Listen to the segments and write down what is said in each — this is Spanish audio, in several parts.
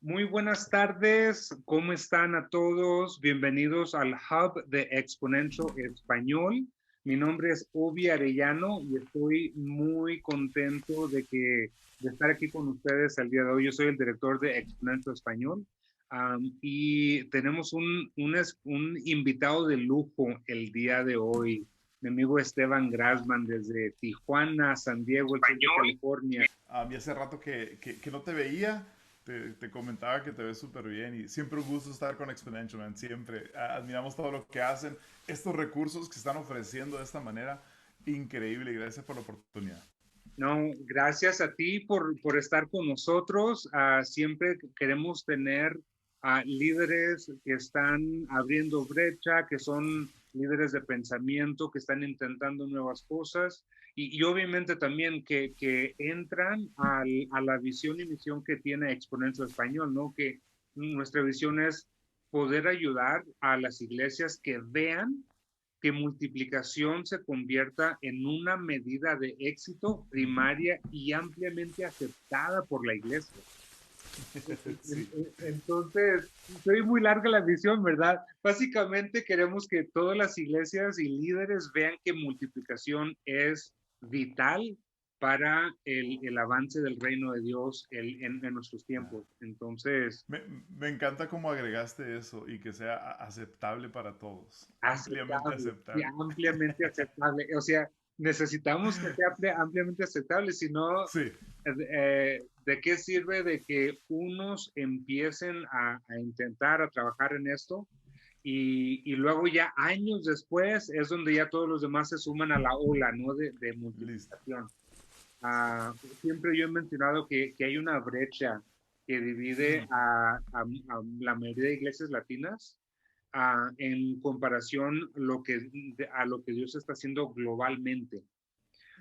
Muy buenas tardes, ¿cómo están a todos? Bienvenidos al Hub de Exponential Español. Mi nombre es Obi Arellano y estoy muy contento de estar aquí con ustedes el día de hoy. Yo soy el director de Exponential Español y tenemos un invitado de lujo el día de hoy. Mi amigo Esteban Grassman desde Tijuana, San Diego, el sur de California. A mí hace rato que no te veía, te comentaba que te ves súper bien y siempre un gusto estar con Exponential, man. Siempre admiramos todo lo que hacen, estos recursos que están ofreciendo de esta manera, increíble. Y gracias por la oportunidad. No, gracias a ti por estar con nosotros. Siempre queremos tener a líderes que están abriendo brecha, que son líderes de pensamiento, que están intentando nuevas cosas y obviamente también que entran a la visión y misión que tiene Exponencia Español, ¿no? Que nuestra visión es poder ayudar a las iglesias que vean que multiplicación se convierta en una medida de éxito primaria y ampliamente aceptada por la iglesia. Sí, Entonces, soy muy larga la visión, ¿verdad? Básicamente queremos que todas las iglesias y líderes vean que multiplicación es vital para el avance del reino de Dios en nuestros tiempos. Entonces, me, me encanta cómo agregaste eso y que sea aceptable para todos, ampliamente aceptable, y aceptable. ampliamente aceptable. O sea, necesitamos que sea ampliamente aceptable, si no, Sí, ¿de qué sirve de que unos empiecen a intentar, a trabajar en esto? Y luego ya años después es donde ya todos los demás se suman a la ola, ¿no? De listo. multiplicación. Siempre yo he mencionado que hay una brecha que divide a la mayoría de iglesias latinas en comparación a lo que Dios está haciendo globalmente.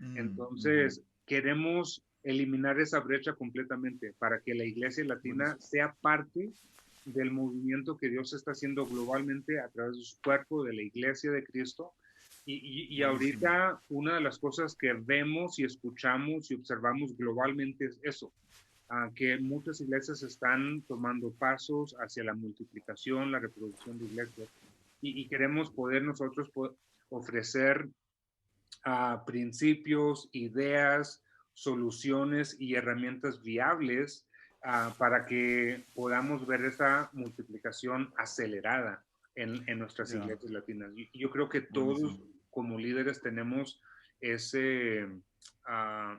Mm, ujú. Entonces, queremos eliminar esa brecha completamente para que la iglesia latina Buenísimo. sea parte del movimiento que Dios está haciendo globalmente a través de su cuerpo, de la iglesia de Cristo. Y Buenísimo. ahorita una de las cosas que vemos y escuchamos y observamos globalmente es eso, que muchas iglesias están tomando pasos hacia la multiplicación, la reproducción de iglesias. Y queremos poder nosotros ofrecer principios, ideas, soluciones y herramientas viables para que podamos ver esa multiplicación acelerada en nuestras Ya, iglesias latinas. Y yo creo que buenísimo. todos como líderes tenemos ese,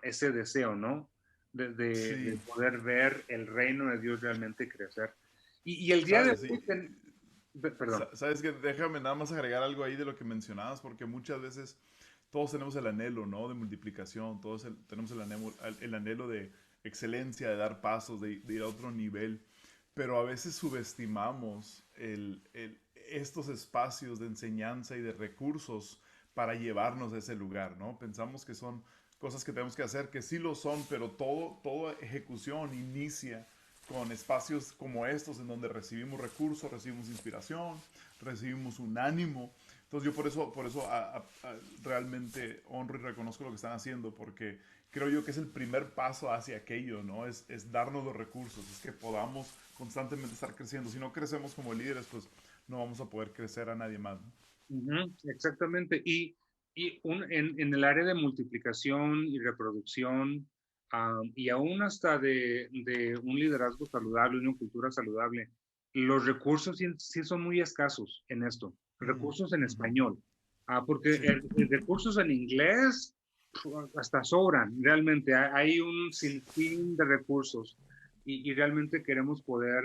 ese deseo, ¿no? De Sí, poder ver el reino de Dios realmente crecer. Y el día de sabes, hoy, perdón. Sabes que déjame nada más agregar algo ahí de lo que mencionabas, porque muchas veces todos tenemos el anhelo, ¿no? De multiplicación, todos tenemos el anhelo de excelencia, de dar pasos, de ir a otro nivel, pero a veces subestimamos estos espacios de enseñanza y de recursos para llevarnos a ese lugar, ¿no? Pensamos que son cosas que tenemos que hacer, que sí lo son, pero toda ejecución inicia con espacios como estos en donde recibimos recursos, recibimos inspiración, recibimos un ánimo. Entonces yo por eso realmente honro y reconozco lo que están haciendo porque creo yo que es el primer paso hacia aquello, ¿no? Es darnos los recursos, es que podamos constantemente estar creciendo. Si no crecemos como líderes, pues no vamos a poder crecer a nadie más, ¿no? Ujú, exactamente. En el área de multiplicación y reproducción, y aún hasta de un liderazgo saludable, una cultura saludable, los recursos sí son muy escasos en esto. Mm, Recursos en ujú. español. Porque Sí, recursos en inglés hasta sobran, realmente. Hay un sinfín de recursos y realmente queremos poder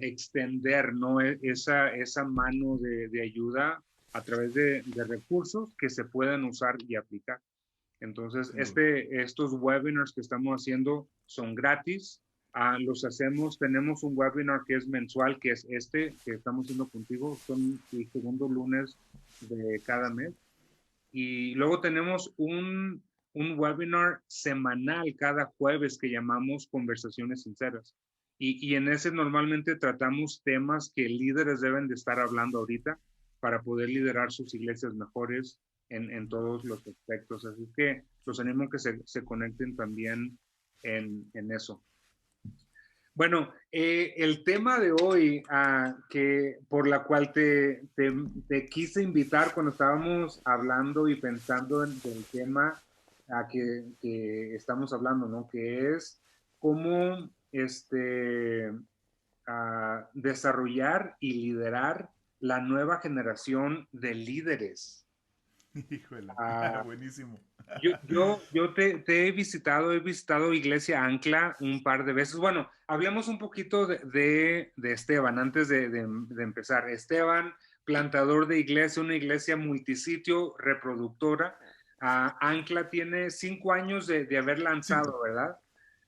extender, ¿no? Esa mano de ayuda a través de recursos que se puedan usar y aplicar. Entonces, sin duda. estos webinars que estamos haciendo son gratis. Los hacemos, tenemos un webinar que es mensual, que es este que estamos haciendo contigo, son el segundo lunes de cada mes. Y luego tenemos un webinar semanal cada jueves que llamamos Conversaciones Sinceras. Y en ese normalmente tratamos temas que líderes deben de estar hablando ahorita para poder liderar sus iglesias mejores en todos los aspectos. Así que los animo a que se conecten también en eso. Bueno, el tema de hoy, que por la cual te quise invitar cuando estábamos hablando y pensando del tema que estamos hablando, ¿no? Que es cómo desarrollar y liderar la nueva generación de líderes. Híjole, Ah, buenísimo. yo te he visitado Iglesia Ancla un par de veces. Bueno, hablemos un poquito de Esteban antes de empezar. Esteban, plantador de iglesia, una iglesia multisitio, reproductora. Ancla tiene 5 años de haber Cinco. lanzado, ¿verdad?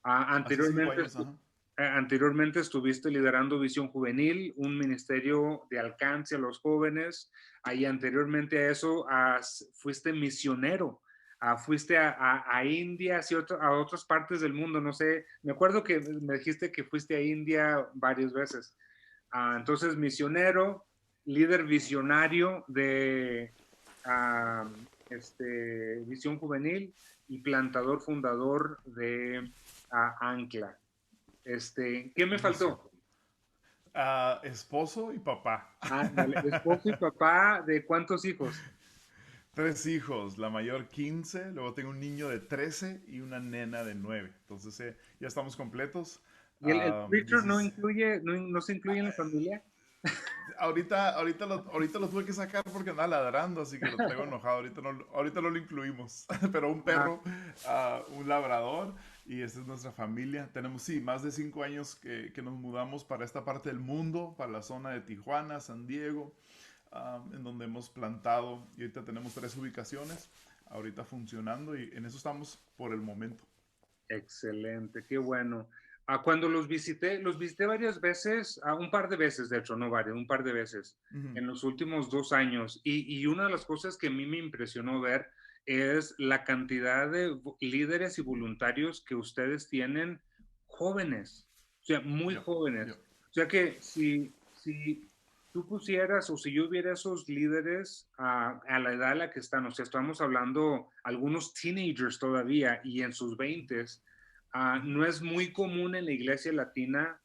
Hace 5 años, ajá. Anteriormente estuviste liderando Visión Juvenil, un ministerio de alcance a los jóvenes. Ahí anteriormente a eso fuiste misionero. Fuiste a India, a otras partes del mundo, no sé. Me acuerdo que me dijiste que fuiste a India varias veces. Entonces, misionero, líder visionario de Visión Juvenil y plantador fundador de Ancla. ¿Qué me Buenísimo. faltó? Esposo y papá. Dale, esposo y papá de cuántos hijos. 3 hijos, la mayor 15, luego tengo un niño de 13 y una nena de 9. Entonces ya estamos completos. ¿Y el preacher no 16. incluye, no se incluye en la familia? Ahorita lo tuve que sacar porque andaba ladrando, así que lo traigo enojado. Ahorita no lo incluimos. Pero un Ah, perro, un labrador, y esta es nuestra familia. Tenemos, sí, más de 5 años que nos mudamos para esta parte del mundo, para la zona de Tijuana, San Diego, en donde hemos plantado, y ahorita tenemos 3 ubicaciones, ahorita funcionando, y en eso estamos por el momento. excelente, qué bueno. Cuando los visité varias veces, un par de veces, de hecho, no varias, un par de veces, Ujú. en los últimos 2 años. Y una de las cosas que a mí me impresionó ver es la cantidad de líderes y voluntarios que ustedes tienen jóvenes, o sea, muy Yep, yep. jóvenes. O sea que si tú pusieras o si yo viera esos líderes a la edad a la que están, o sea, estamos hablando algunos teenagers todavía y en sus veintes. No es muy común en la iglesia latina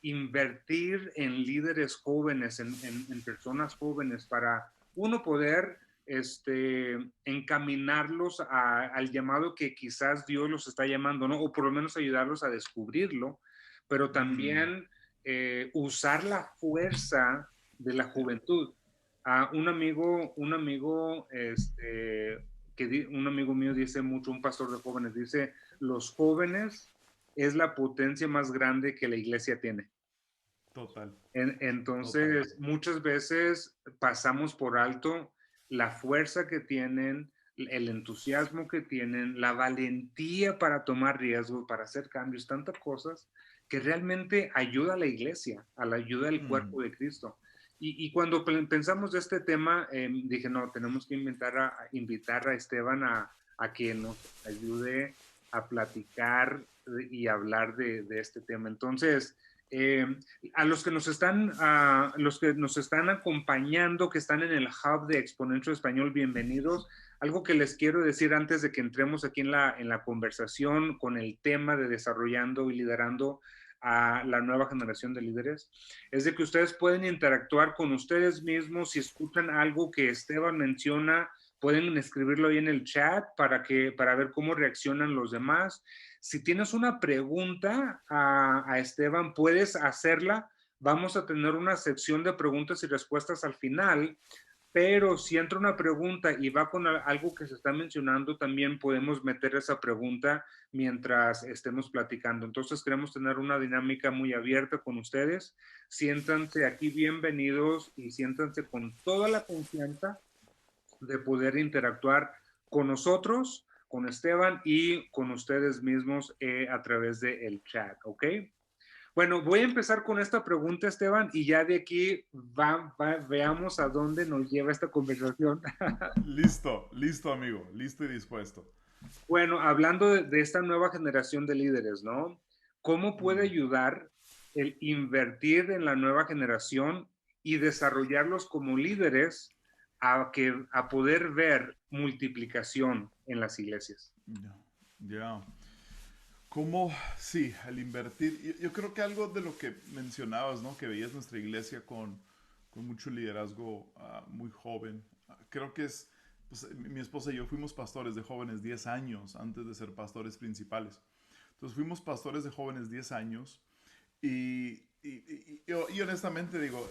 invertir en líderes jóvenes, en personas jóvenes, para uno poder encaminarlos al llamado que quizás Dios los está llamando, ¿no? O por lo menos ayudarlos a descubrirlo, pero Mm, también usar la fuerza de la yeah. juventud. Un amigo mío dice mucho, un pastor de jóvenes, dice, los jóvenes es la potencia más grande que la iglesia tiene. Total, total. Entonces, muchas veces pasamos por alto la fuerza que tienen, el entusiasmo que tienen, la valentía para tomar riesgos, para hacer cambios, tantas cosas que realmente ayuda a la iglesia, a la ayuda del Mm, cuerpo de Cristo. Y cuando pensamos de este tema, dije, no, tenemos que invitar a Esteban a que nos ayude a platicar y hablar de este tema. Entonces, eh, los que nos están acompañando, que están en el hub de Exponential Español, bienvenidos. Algo que les quiero decir antes de que entremos aquí en la conversación con el tema de desarrollando y liderando a la nueva generación de líderes, es de que ustedes pueden interactuar con ustedes mismos. Si escuchan algo que Esteban menciona, pueden escribirlo ahí en el chat para ver cómo reaccionan los demás. Si tienes una pregunta a Esteban, puedes hacerla. Vamos a tener una sección de preguntas y respuestas al final, pero si entra una pregunta y va con algo que se está mencionando, también podemos meter esa pregunta mientras estemos platicando. Entonces queremos tener una dinámica muy abierta con ustedes. Siéntanse aquí bienvenidos y siéntanse con toda la confianza de poder interactuar con nosotros, con Esteban y con ustedes mismos a través del chat, ¿ok? Bueno, voy a empezar con esta pregunta, Esteban, y ya de aquí veamos a dónde nos lleva esta conversación. Listo, listo, amigo, listo y dispuesto. Bueno, hablando de esta nueva generación de líderes, ¿no? ¿Cómo puede Mm, ayudar el invertir en la nueva generación y desarrollarlos como líderes a poder ver multiplicación en las iglesias? ya, ya. ¿Cómo? Sí, al invertir. Yo creo que algo de lo que mencionabas, ¿no? Que veías nuestra iglesia con mucho liderazgo muy joven. Creo que es, pues, mi esposa y yo fuimos pastores de jóvenes 10 años antes de ser pastores principales. Entonces fuimos pastores de jóvenes 10 años y honestamente digo,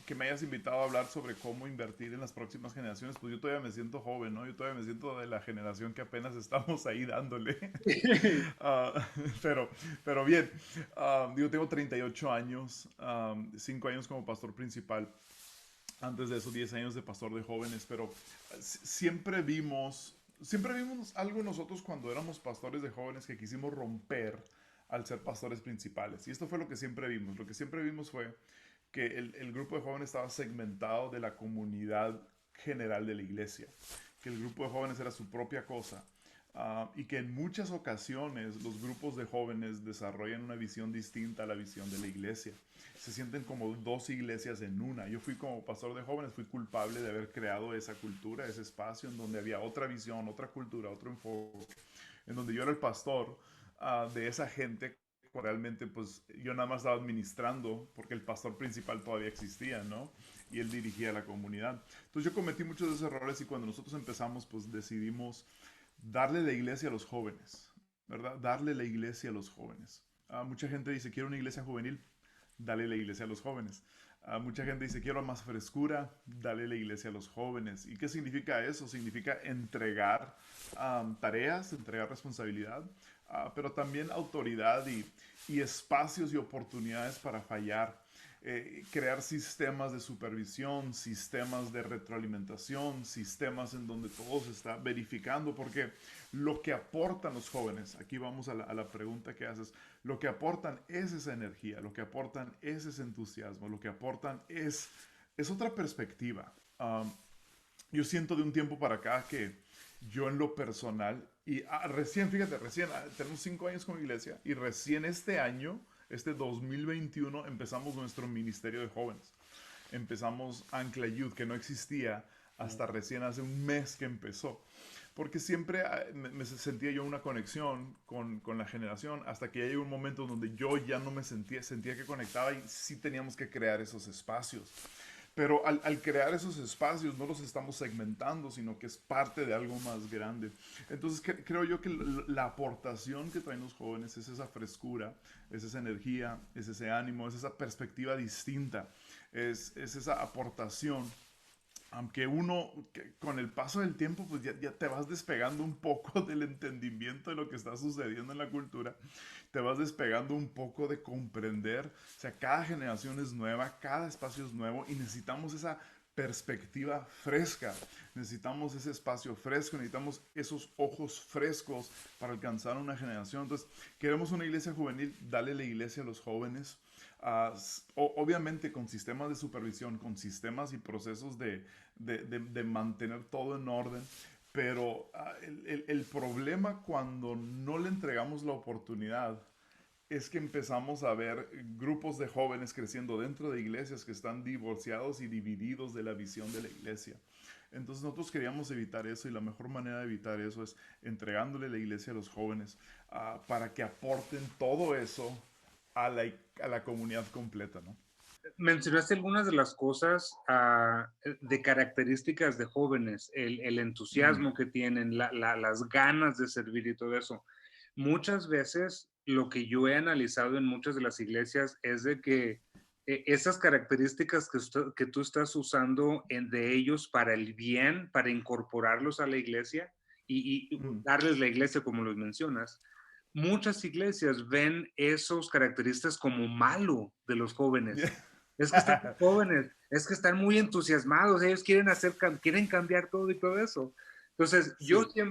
que me hayas invitado a hablar sobre cómo invertir en las próximas generaciones, pues yo todavía me siento joven, ¿no? Yo todavía me siento de la generación que apenas estamos ahí dándole. Ah, pero, pero bien, yo tengo 38 años, 5 años como pastor principal, antes de esos 10 años de pastor de jóvenes, pero siempre vimos algo en nosotros cuando éramos pastores de jóvenes que quisimos romper al ser pastores principales. Y esto fue lo que siempre vimos. Lo que siempre vimos fue que el grupo de jóvenes estaba segmentado de la comunidad general de la iglesia, que el grupo de jóvenes era su propia cosa. Y que en muchas ocasiones los grupos de jóvenes desarrollan una visión distinta a la visión de la iglesia. Se sienten como dos iglesias en una. Yo fui como pastor de jóvenes, fui culpable de haber creado esa cultura, ese espacio en donde había otra visión, otra cultura, otro enfoque, en donde yo era el pastor de esa gente. Realmente pues yo nada más estaba administrando porque el pastor principal todavía existía, ¿no? Y él dirigía la comunidad. Entonces yo cometí muchos de esos errores y cuando nosotros empezamos pues decidimos darle la iglesia a los jóvenes, ¿verdad? Darle la iglesia a los jóvenes. Mucha gente dice, quiero una iglesia juvenil, dale la iglesia a los jóvenes. Mucha gente dice, quiero más frescura, dale la iglesia a los jóvenes. ¿Y qué significa eso? Significa entregar tareas, entregar responsabilidad, pero también autoridad y espacios y oportunidades para fallar. Crear sistemas de supervisión, sistemas de retroalimentación, sistemas en donde todo se está verificando, porque lo que aportan los jóvenes, aquí vamos a la pregunta que haces, lo que aportan es esa energía, lo que aportan es ese entusiasmo, lo que aportan es otra perspectiva. Yo siento de un tiempo para acá que yo en lo personal, y recién, fíjate, recién, tenemos 5 años con iglesia, y recién este año, este 2021, empezamos nuestro ministerio de jóvenes. Empezamos Ancla Youth, que no existía hasta recién hace un mes que empezó. Porque siempre me sentía yo una conexión con la generación, hasta que ya llegó un momento donde yo ya no me sentía que conectaba y sí teníamos que crear esos espacios. Pero al crear esos espacios no los estamos segmentando, sino que es parte de algo más grande. Entonces creo yo que la aportación que traen los jóvenes es esa frescura, es esa energía, es ese ánimo, es esa perspectiva distinta, es esa aportación. Aunque uno, con el paso del tiempo, pues ya te vas despegando un poco del entendimiento de lo que está sucediendo en la cultura, te vas despegando un poco de comprender, o sea, cada generación es nueva, cada espacio es nuevo y necesitamos esa perspectiva fresca, necesitamos ese espacio fresco, necesitamos esos ojos frescos para alcanzar una generación. Entonces, queremos una iglesia juvenil, dale la iglesia a los jóvenes. Obviamente con sistemas de supervisión, con sistemas y procesos de mantener todo en orden, pero el problema cuando no le entregamos la oportunidad es que empezamos a ver grupos de jóvenes creciendo dentro de iglesias que están divorciados y divididos de la visión de la iglesia. Entonces nosotros queríamos evitar eso y la mejor manera de evitar eso es entregándole la iglesia a los jóvenes para que aporten todo eso a la comunidad completa, ¿no? Mencionaste algunas de las cosas de características de jóvenes, el Ujú, entusiasmo que tienen, las ganas de servir y todo eso. Muchas veces lo que yo he analizado en muchas de las iglesias es de que esas características que tú estás usando de ellos para el bien, para incorporarlos a la iglesia y ujú. darles la iglesia como los mencionas, muchas iglesias ven esos características como malo de los jóvenes. Es que están jóvenes, es que están muy entusiasmados, ellos quieren quieren cambiar todo y todo eso. Entonces, yo Sí.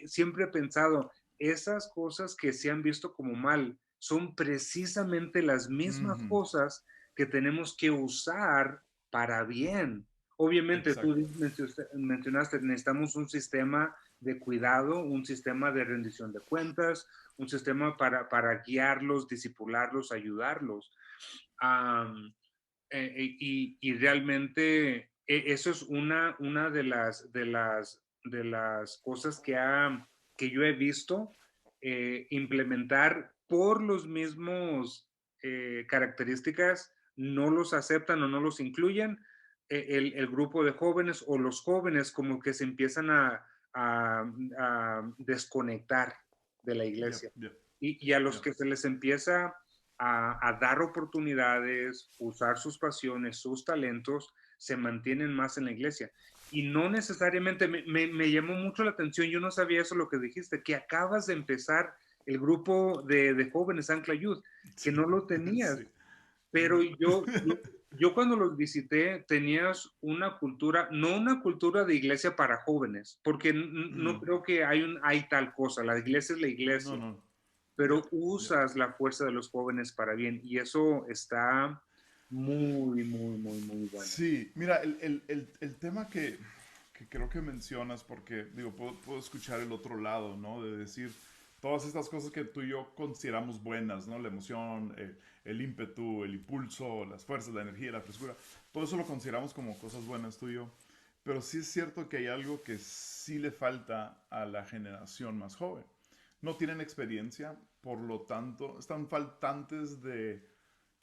siempre he pensado, esas cosas que se han visto como mal son precisamente las mismas Ujú, cosas que tenemos que usar para bien. Obviamente, tú exacto. mencionaste, necesitamos un sistema de cuidado, un sistema de rendición de cuentas, un sistema para guiarlos, disipularlos, ayudarlos. Um, y realmente eso es una de las cosas que yo he visto implementar por los mismos características, no los aceptan o no los incluyen, el grupo de jóvenes o los jóvenes como que se empiezan a desconectar de la Yep, iglesia. yep, Y a los yep. que se les empieza a dar oportunidades, usar sus pasiones, sus talentos, se mantienen más en la iglesia. Y no necesariamente, me llamó mucho la atención, yo no sabía eso lo que dijiste, que acabas de empezar el grupo de jóvenes Ancla Youth, que Sí, no lo tenías, sí. pero No. yo cuando los visité tenías una cultura, no una cultura de iglesia para jóvenes, porque no Mm, creo que hay tal cosa, la iglesia es la no, iglesia, no. Yep, pero yep. usas la fuerza de los jóvenes para bien y eso está muy, muy, muy, muy bueno. Sí, mira, el tema que creo que mencionas, porque digo, puedo escuchar el otro lado, ¿no? De decir todas estas cosas que tú y yo consideramos buenas, ¿no? La emoción, el ímpetu, el impulso, las fuerzas, la energía, la frescura, todo eso lo consideramos como cosas buenas tú y yo. Pero sí es cierto que hay algo que sí le falta a la generación más joven. No tienen experiencia, por lo tanto, están faltantes de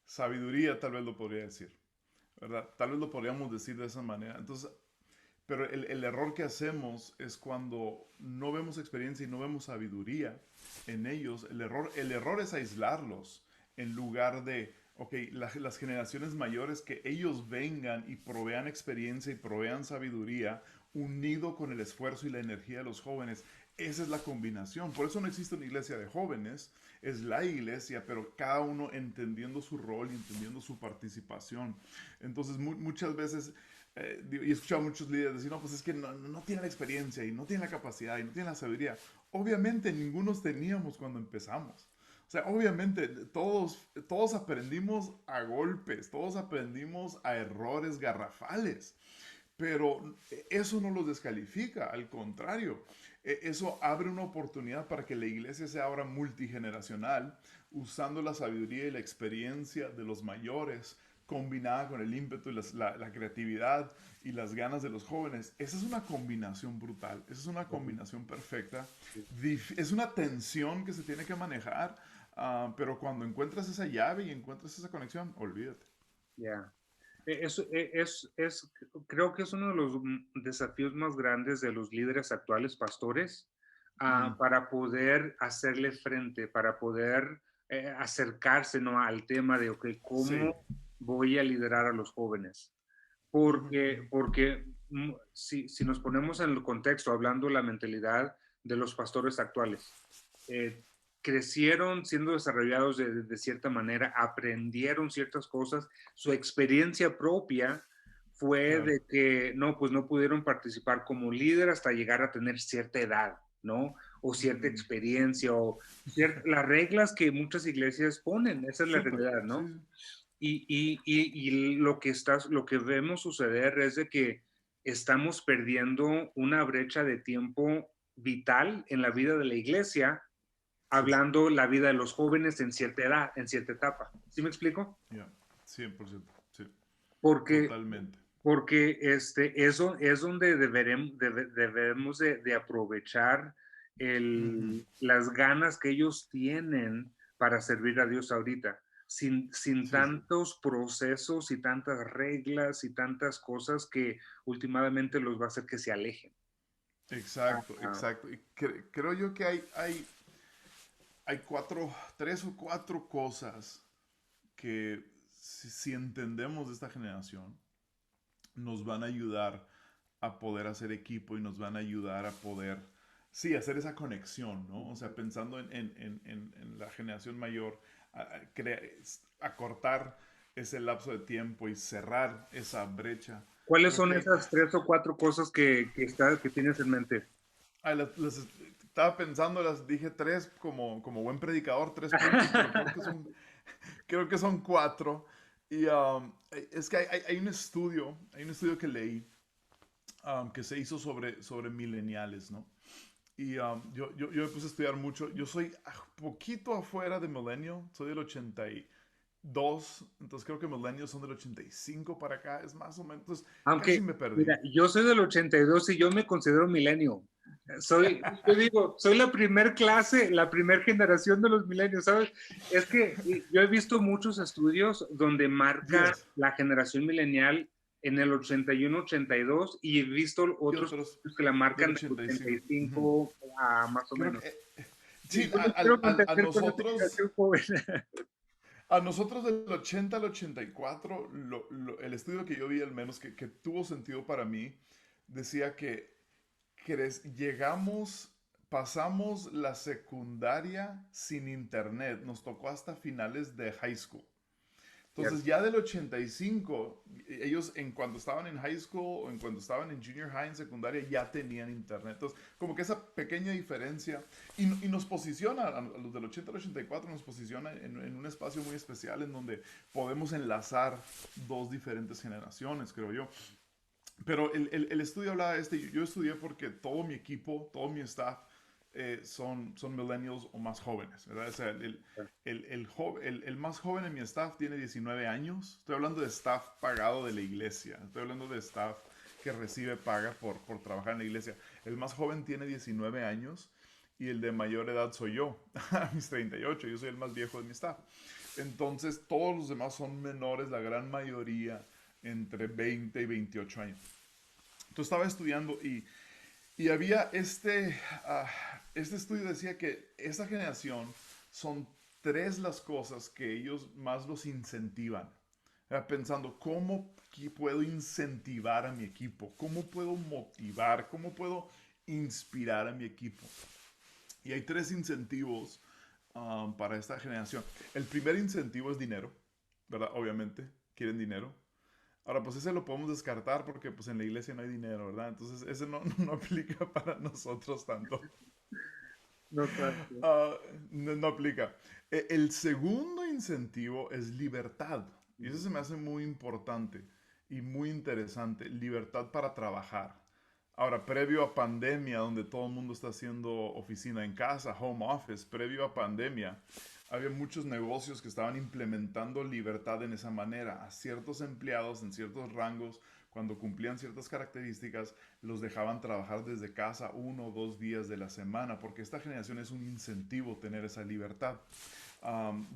sabiduría, tal vez lo podría decir. ¿Verdad? Tal vez lo podríamos decir de esa manera. Entonces, pero el error que hacemos es cuando no vemos experiencia y no vemos sabiduría en ellos. El error es aislarlos en lugar de, ok, las generaciones mayores que ellos vengan y provean experiencia y provean sabiduría unido con el esfuerzo y la energía de los jóvenes. Esa es la combinación. Por eso no existe una iglesia de jóvenes, es la iglesia, pero cada uno entendiendo su rol y entendiendo su participación. Entonces, muchas veces y he escuchado a muchos líderes decir, no, pues es que no tienen la experiencia y no tienen la capacidad y no tienen la sabiduría. Obviamente ninguno teníamos cuando empezamos. O sea, obviamente todos aprendimos a golpes, todos aprendimos a errores garrafales, pero eso no los descalifica, al contrario, eso abre una oportunidad para que la iglesia sea ahora multigeneracional, usando la sabiduría y la experiencia de los mayores combinada con el ímpetu y la creatividad y las ganas de los jóvenes. Esa es una combinación brutal, esa es una combinación perfecta. Es una tensión que se tiene que manejar, pero cuando encuentras esa llave y encuentras esa conexión, olvídate. Ya. Creo que es uno de los desafíos más grandes de los líderes actuales, pastores, Mm, para poder hacerle frente, para poder acercarse, ¿no? Al tema de, ok, sí. ¿cómo voy a liderar a los jóvenes? Ujú, ujú. Porque si nos ponemos en el contexto, hablando de la mentalidad de los pastores actuales, eh, crecieron siendo desarrollados de cierta manera, aprendieron ciertas cosas, su experiencia propia fue Claro. de que no, pues no pudieron participar como líder hasta llegar a tener cierta edad, ¿no? O cierta Mm, experiencia, o las reglas que muchas iglesias ponen, esa es la súper, realidad, sí, ¿no? sí. Y lo que vemos suceder es de que estamos perdiendo una brecha de tiempo vital en la vida de la iglesia, Sí, hablando la vida de los jóvenes en cierta edad, en cierta etapa. ¿Sí me explico? ya, 100%, sí, Porque, totalmente. porque eso es donde debemos de aprovechar Ujú. las ganas que ellos tienen para servir a Dios ahorita, sin Sí, tantos procesos y tantas reglas y tantas cosas que últimamente los va a hacer que se alejen. exacto, Ah, exacto. Y creo yo que hay tres o cuatro cosas que si entendemos de esta generación, nos van a ayudar a poder hacer equipo y nos van a ayudar a poder, sí, hacer esa conexión, ¿no? O sea, pensando en la generación mayor, acortar ese lapso de tiempo y cerrar esa brecha. ¿cuáles Creo son que esas tres o cuatro cosas que tienes en mente? estaba pensando, las dije tres como buen predicador, tres puntos, pero creo que son cuatro. Y es que hay un estudio que leí que se hizo sobre mileniales, ¿no? Y yo me puse a estudiar mucho. Yo soy poquito afuera de millennial, soy del 82, entonces creo que millennials son del 85 para acá, es más o menos, entonces casi Aunque, me perdí. mira, yo soy del 82 y yo me considero milenio. Yo digo, soy la primer clase, la primer generación de los milenios, ¿sabes? Es que yo he visto muchos estudios donde marca Yes. la generación milenial en el 81, 82 y he visto Y otros otros estudios que la del marcan del 85. Ujú. 85 a más o Creo menos. que, Y sí, yo no quiero a contender con esa nosotros, generación joven. a nosotros del 80 al 84, el estudio que yo vi al menos que tuvo sentido para mí, decía que llegamos, pasamos la secundaria sin internet, nos tocó hasta finales de high school. Entonces ya del 85, ellos en cuando estaban en high school o en cuando estaban en junior high, en secundaria, ya tenían internet. Entonces, como que esa pequeña diferencia, y nos posiciona, a los del 80 al 84, nos posiciona en un espacio muy especial en donde podemos enlazar dos diferentes generaciones, creo yo. Pero el estudio hablaba de este, yo estudié porque todo mi equipo, todo mi staff son millennials o más jóvenes, ¿verdad? O sea, el más joven en mi staff tiene 19 años. Estoy hablando de staff pagado de la iglesia. Estoy hablando de staff que recibe paga por trabajar en la iglesia. El más joven tiene 19 años y el de mayor edad soy yo, a mis 38. Yo soy el más viejo de mi staff. Entonces, todos los demás son menores, la gran mayoría entre 20 y 28 años. Entonces estaba estudiando y había este estudio decía que esta generación son tres las cosas que ellos más los incentivan. Pensando, ¿cómo puedo incentivar a mi equipo? ¿Cómo puedo motivar? ¿Cómo puedo inspirar a mi equipo? Y hay tres incentivos para esta generación. El primer incentivo es dinero, ¿verdad? Obviamente, quieren dinero. Ahora, pues ese lo podemos descartar porque pues en la iglesia no hay dinero, ¿verdad? Entonces ese no aplica para nosotros tanto. No tanto. Ah, no aplica. El segundo incentivo es libertad. Y eso se me hace muy importante y muy interesante. Libertad para trabajar. Ahora, previo a pandemia, donde todo el mundo está haciendo oficina en casa, home office, previo a pandemia, había muchos negocios que estaban implementando libertad en esa manera. A ciertos empleados en ciertos rangos, cuando cumplían ciertas características, los dejaban trabajar desde casa 1 o 2 días de la semana, porque esta generación es un incentivo tener esa libertad,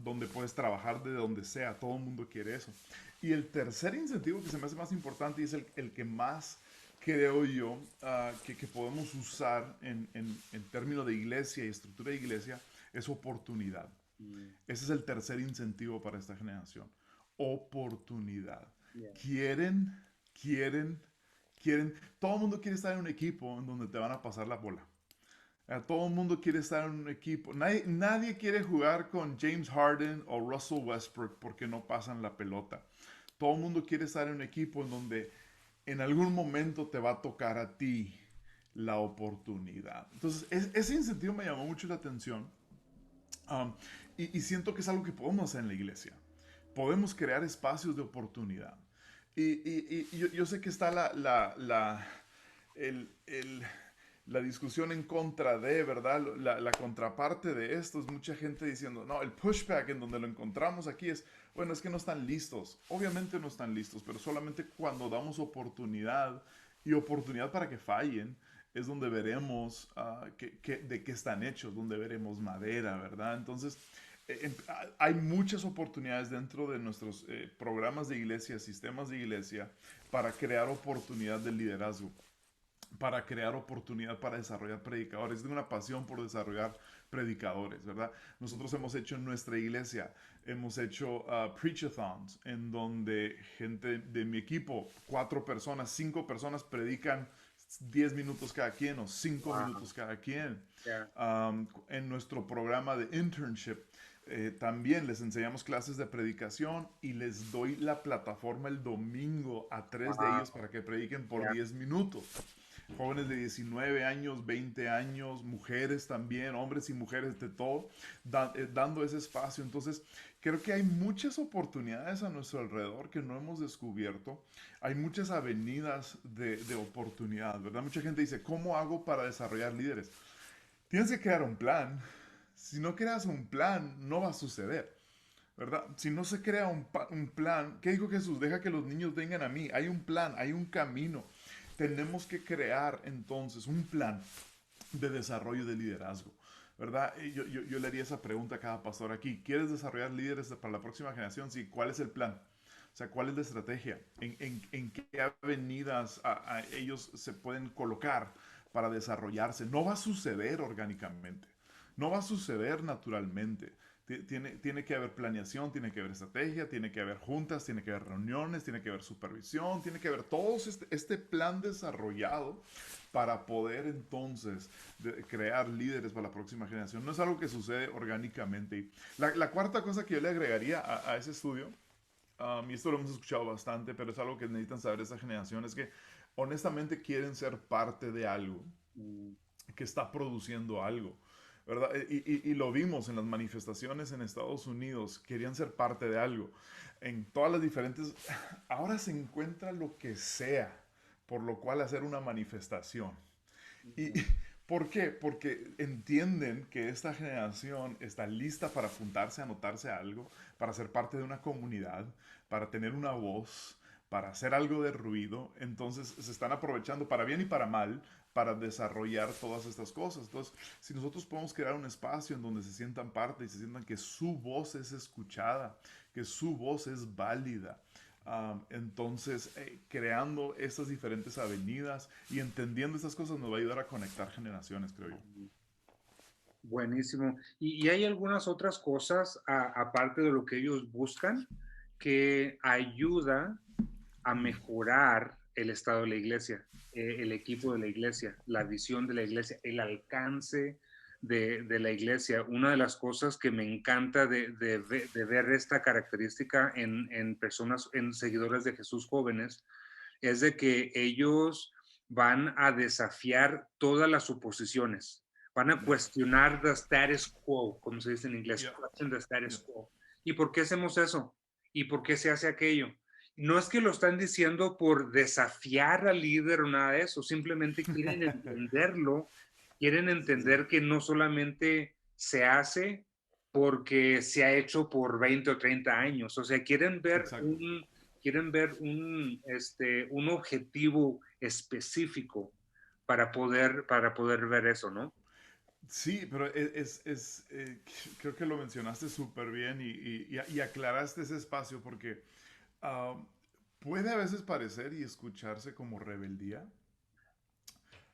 donde puedes trabajar de donde sea. Todo el mundo quiere eso. Y el tercer incentivo que se me hace más importante y es el que más creo yo que podemos usar en términos de iglesia y estructura de iglesia es oportunidad. Mm, Ese es el tercer incentivo para esta generación. Oportunidad. yeah. Quieren, quieren, quieren. Todo el mundo quiere estar en un equipo en donde te van a pasar la bola. Todo el mundo quiere estar en un equipo. Nadie quiere jugar con James Harden o Russell Westbrook porque no pasan la pelota. Todo el mundo quiere estar en un equipo en donde en algún momento te va a tocar a ti la oportunidad. Entonces, ese incentivo me llamó mucho la atención. Um, y siento que es algo que podemos hacer en la iglesia. Podemos crear espacios de oportunidad. Y yo sé que está el, el, la discusión en contra de, ¿verdad? La contraparte de esto es mucha gente diciendo, no, el pushback en donde lo encontramos aquí es, bueno, es que no están listos. Obviamente no están listos, pero solamente cuando damos oportunidad y oportunidad para que fallen, es donde veremos de qué están hechos, donde veremos madera, ¿verdad? Entonces, hay muchas oportunidades dentro de nuestros programas de iglesia, sistemas de iglesia, para crear oportunidad de liderazgo, para crear oportunidad para desarrollar predicadores. Tengo una pasión por desarrollar predicadores, ¿verdad? Nosotros hemos hecho en nuestra iglesia, hemos hecho preachathons, en donde gente de mi equipo, 4 personas, 5 personas predican 10 minutos cada quien o 5 Wow. minutos cada quien. Yeah. En nuestro programa de internship, también les enseñamos clases de predicación y les doy la plataforma el domingo a 3 de ellos Wow. para que prediquen por Yeah. 10 minutos. Jóvenes de 19 años, 20 años, mujeres también, hombres y mujeres de todo, dando ese espacio. Entonces, creo que hay muchas oportunidades a nuestro alrededor que no hemos descubierto. Hay muchas avenidas de oportunidad, ¿verdad? Mucha gente dice, ¿cómo hago para desarrollar líderes? Tienes que crear un plan. Si no creas un plan, no va a suceder, ¿verdad? Si no se crea un plan, ¿qué dijo Jesús? Deja que los niños vengan a mí. Hay un plan, hay un camino. Tenemos que crear entonces un plan de desarrollo de liderazgo, ¿verdad? Yo le haría esa pregunta a cada pastor aquí. ¿Quieres desarrollar líderes para la próxima generación? Sí, ¿cuál es el plan? O sea, ¿cuál es la estrategia? ¿En qué avenidas ellos se pueden colocar para desarrollarse? No va a suceder orgánicamente, no va a suceder naturalmente. Tiene que haber planeación, tiene que haber estrategia, tiene que haber juntas, tiene que haber reuniones, tiene que haber supervisión, tiene que haber todo este plan desarrollado para poder entonces crear líderes para la próxima generación. No es algo que sucede orgánicamente. La cuarta cosa que yo le agregaría a ese estudio, y esto lo hemos escuchado bastante, pero es algo que necesitan saber esta generación, es que honestamente quieren ser parte de algo Mm, que está produciendo algo, ¿verdad? Y lo vimos en las manifestaciones en Estados Unidos, querían ser parte de algo. En todas las diferentes, ahora se encuentra lo que sea, por lo cual hacer una manifestación. ¿Y ujú. por qué? Porque entienden que esta generación está lista para apuntarse, anotarse a algo, para ser parte de una comunidad, para tener una voz, para hacer algo de ruido. Entonces se están aprovechando para bien y para mal para desarrollar todas estas cosas. Entonces, si nosotros podemos crear un espacio en donde se sientan parte y se sientan que su voz es escuchada, que su voz es válida, entonces, creando estas diferentes avenidas y entendiendo estas cosas nos va a ayudar a conectar generaciones, creo yo. Buenísimo. Y hay algunas otras cosas, aparte de lo que ellos buscan, que ayuda a Mm, mejorar el estado de la iglesia, el equipo de la iglesia, la visión de la iglesia, el alcance de la iglesia. Una de las cosas que me encanta de ver esta característica en personas, en seguidores de Jesús jóvenes, es de que ellos van a desafiar todas las suposiciones, van a yeah, cuestionar the status quo, como se dice en inglés, yeah, question the yeah, status quo. ¿Y por qué hacemos eso? ¿Y por qué se hace aquello? No es que lo están diciendo por desafiar al líder o nada de eso, simplemente quieren entenderlo, quieren sí, entender que no solamente se hace porque se ha hecho por 20 o 30 años, o sea, exacto. quieren ver un objetivo específico para poder ver eso, ¿no? Sí, pero creo que lo mencionaste súper bien y aclaraste ese espacio porque ah, puede a veces parecer y escucharse como rebeldía,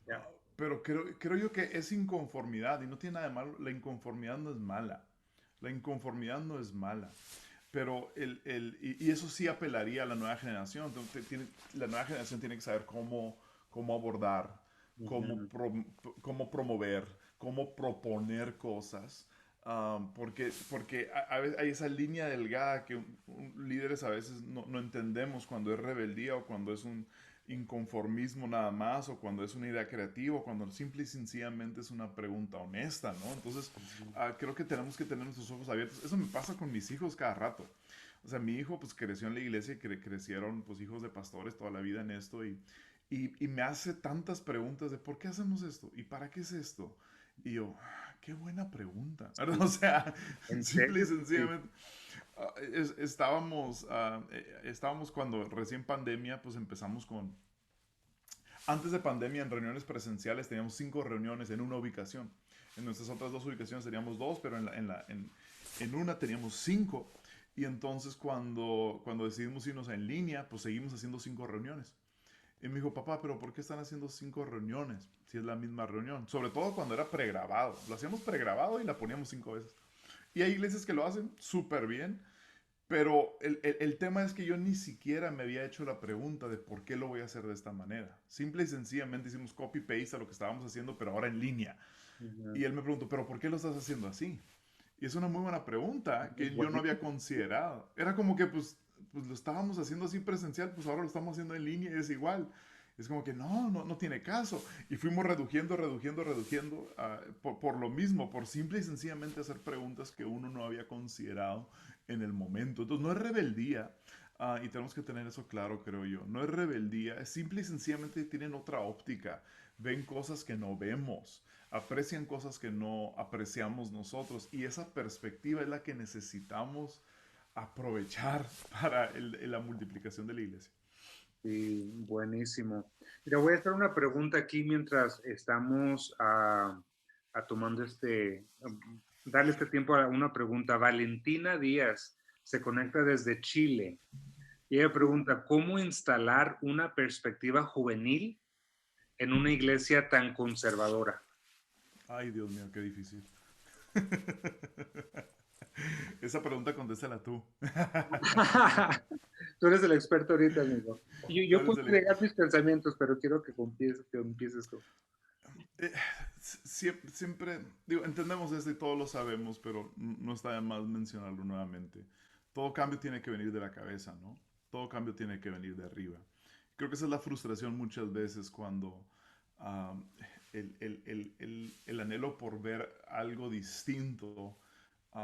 Ya. pero creo yo que es inconformidad y no tiene nada de malo. La inconformidad no es mala. La inconformidad no es mala. Pero y eso sí apelaría a la nueva generación. La nueva generación tiene que saber cómo abordar, cómo, Ujú. cómo promover, cómo proponer cosas. Porque a veces hay esa línea delgada que líderes a veces no entendemos cuando es rebeldía o cuando es un inconformismo nada más o cuando es una idea creativa o cuando simple y sencillamente es una pregunta honesta, ¿no? Entonces, creo que tenemos que tener nuestros ojos abiertos. Eso me pasa con mis hijos cada rato. O sea, mi hijo pues creció en la iglesia y crecieron pues hijos de pastores toda la vida en esto y me hace tantas preguntas de ¿por qué hacemos esto? ¿Y para qué es esto? Y yo, qué buena pregunta, ¿verdad? O Sí. sea, ¿En simple y serio? Sí. sencillamente estábamos cuando recién pandemia, pues empezamos con, antes de pandemia en reuniones presenciales teníamos 5 reuniones en una ubicación. En nuestras otras 2 ubicaciones teníamos 2, pero en una teníamos 5. Y entonces cuando decidimos irnos en línea, pues seguimos haciendo 5 reuniones. Y me dijo, papá, pero ¿por qué están haciendo 5 reuniones si es la misma reunión? Sobre todo cuando era pregrabado. Lo hacíamos pregrabado y la poníamos 5 veces. Y hay iglesias que lo hacen súper bien, pero el tema es que yo ni siquiera me había hecho la pregunta de por qué lo voy a hacer de esta manera. Simple y sencillamente hicimos copy-paste a lo que estábamos haciendo, pero ahora en línea. Ujú. Y él me preguntó, ¿pero por qué lo estás haciendo así? Y es una muy buena pregunta Es que yo no había buenísimo. considerado. Era como que pues lo estábamos haciendo así presencial, pues ahora lo estamos haciendo en línea y es igual. Es como que no tiene caso. Y fuimos reduciendo por lo mismo, por simple y sencillamente hacer preguntas que uno no había considerado en el momento. Entonces no es rebeldía, y tenemos que tener eso claro, creo yo. No es rebeldía, es simple y sencillamente tienen otra óptica. Ven cosas que no vemos, aprecian cosas que no apreciamos nosotros. Y esa perspectiva es la que necesitamos aprovechar para la multiplicación de la iglesia. Sí, buenísimo. Mira, voy a hacer una pregunta aquí mientras estamos tomando darle este tiempo a una pregunta. Valentina Díaz se conecta desde Chile y ella pregunta, ¿cómo instalar una perspectiva juvenil en una iglesia tan conservadora? Ay, Dios mío, qué difícil. Esa pregunta contéstala tú. Tú eres el experto ahorita, amigo. Tú Yo eres puedo el... agregar mis pensamientos, pero quiero que empieces tú. eh, siempre, digo, entendemos esto y todos lo sabemos, pero no está de más mencionarlo nuevamente. Todo cambio tiene que venir de la cabeza, ¿no? Todo cambio tiene que venir de arriba. Creo que esa es la frustración muchas veces cuando ah, el anhelo por ver algo distinto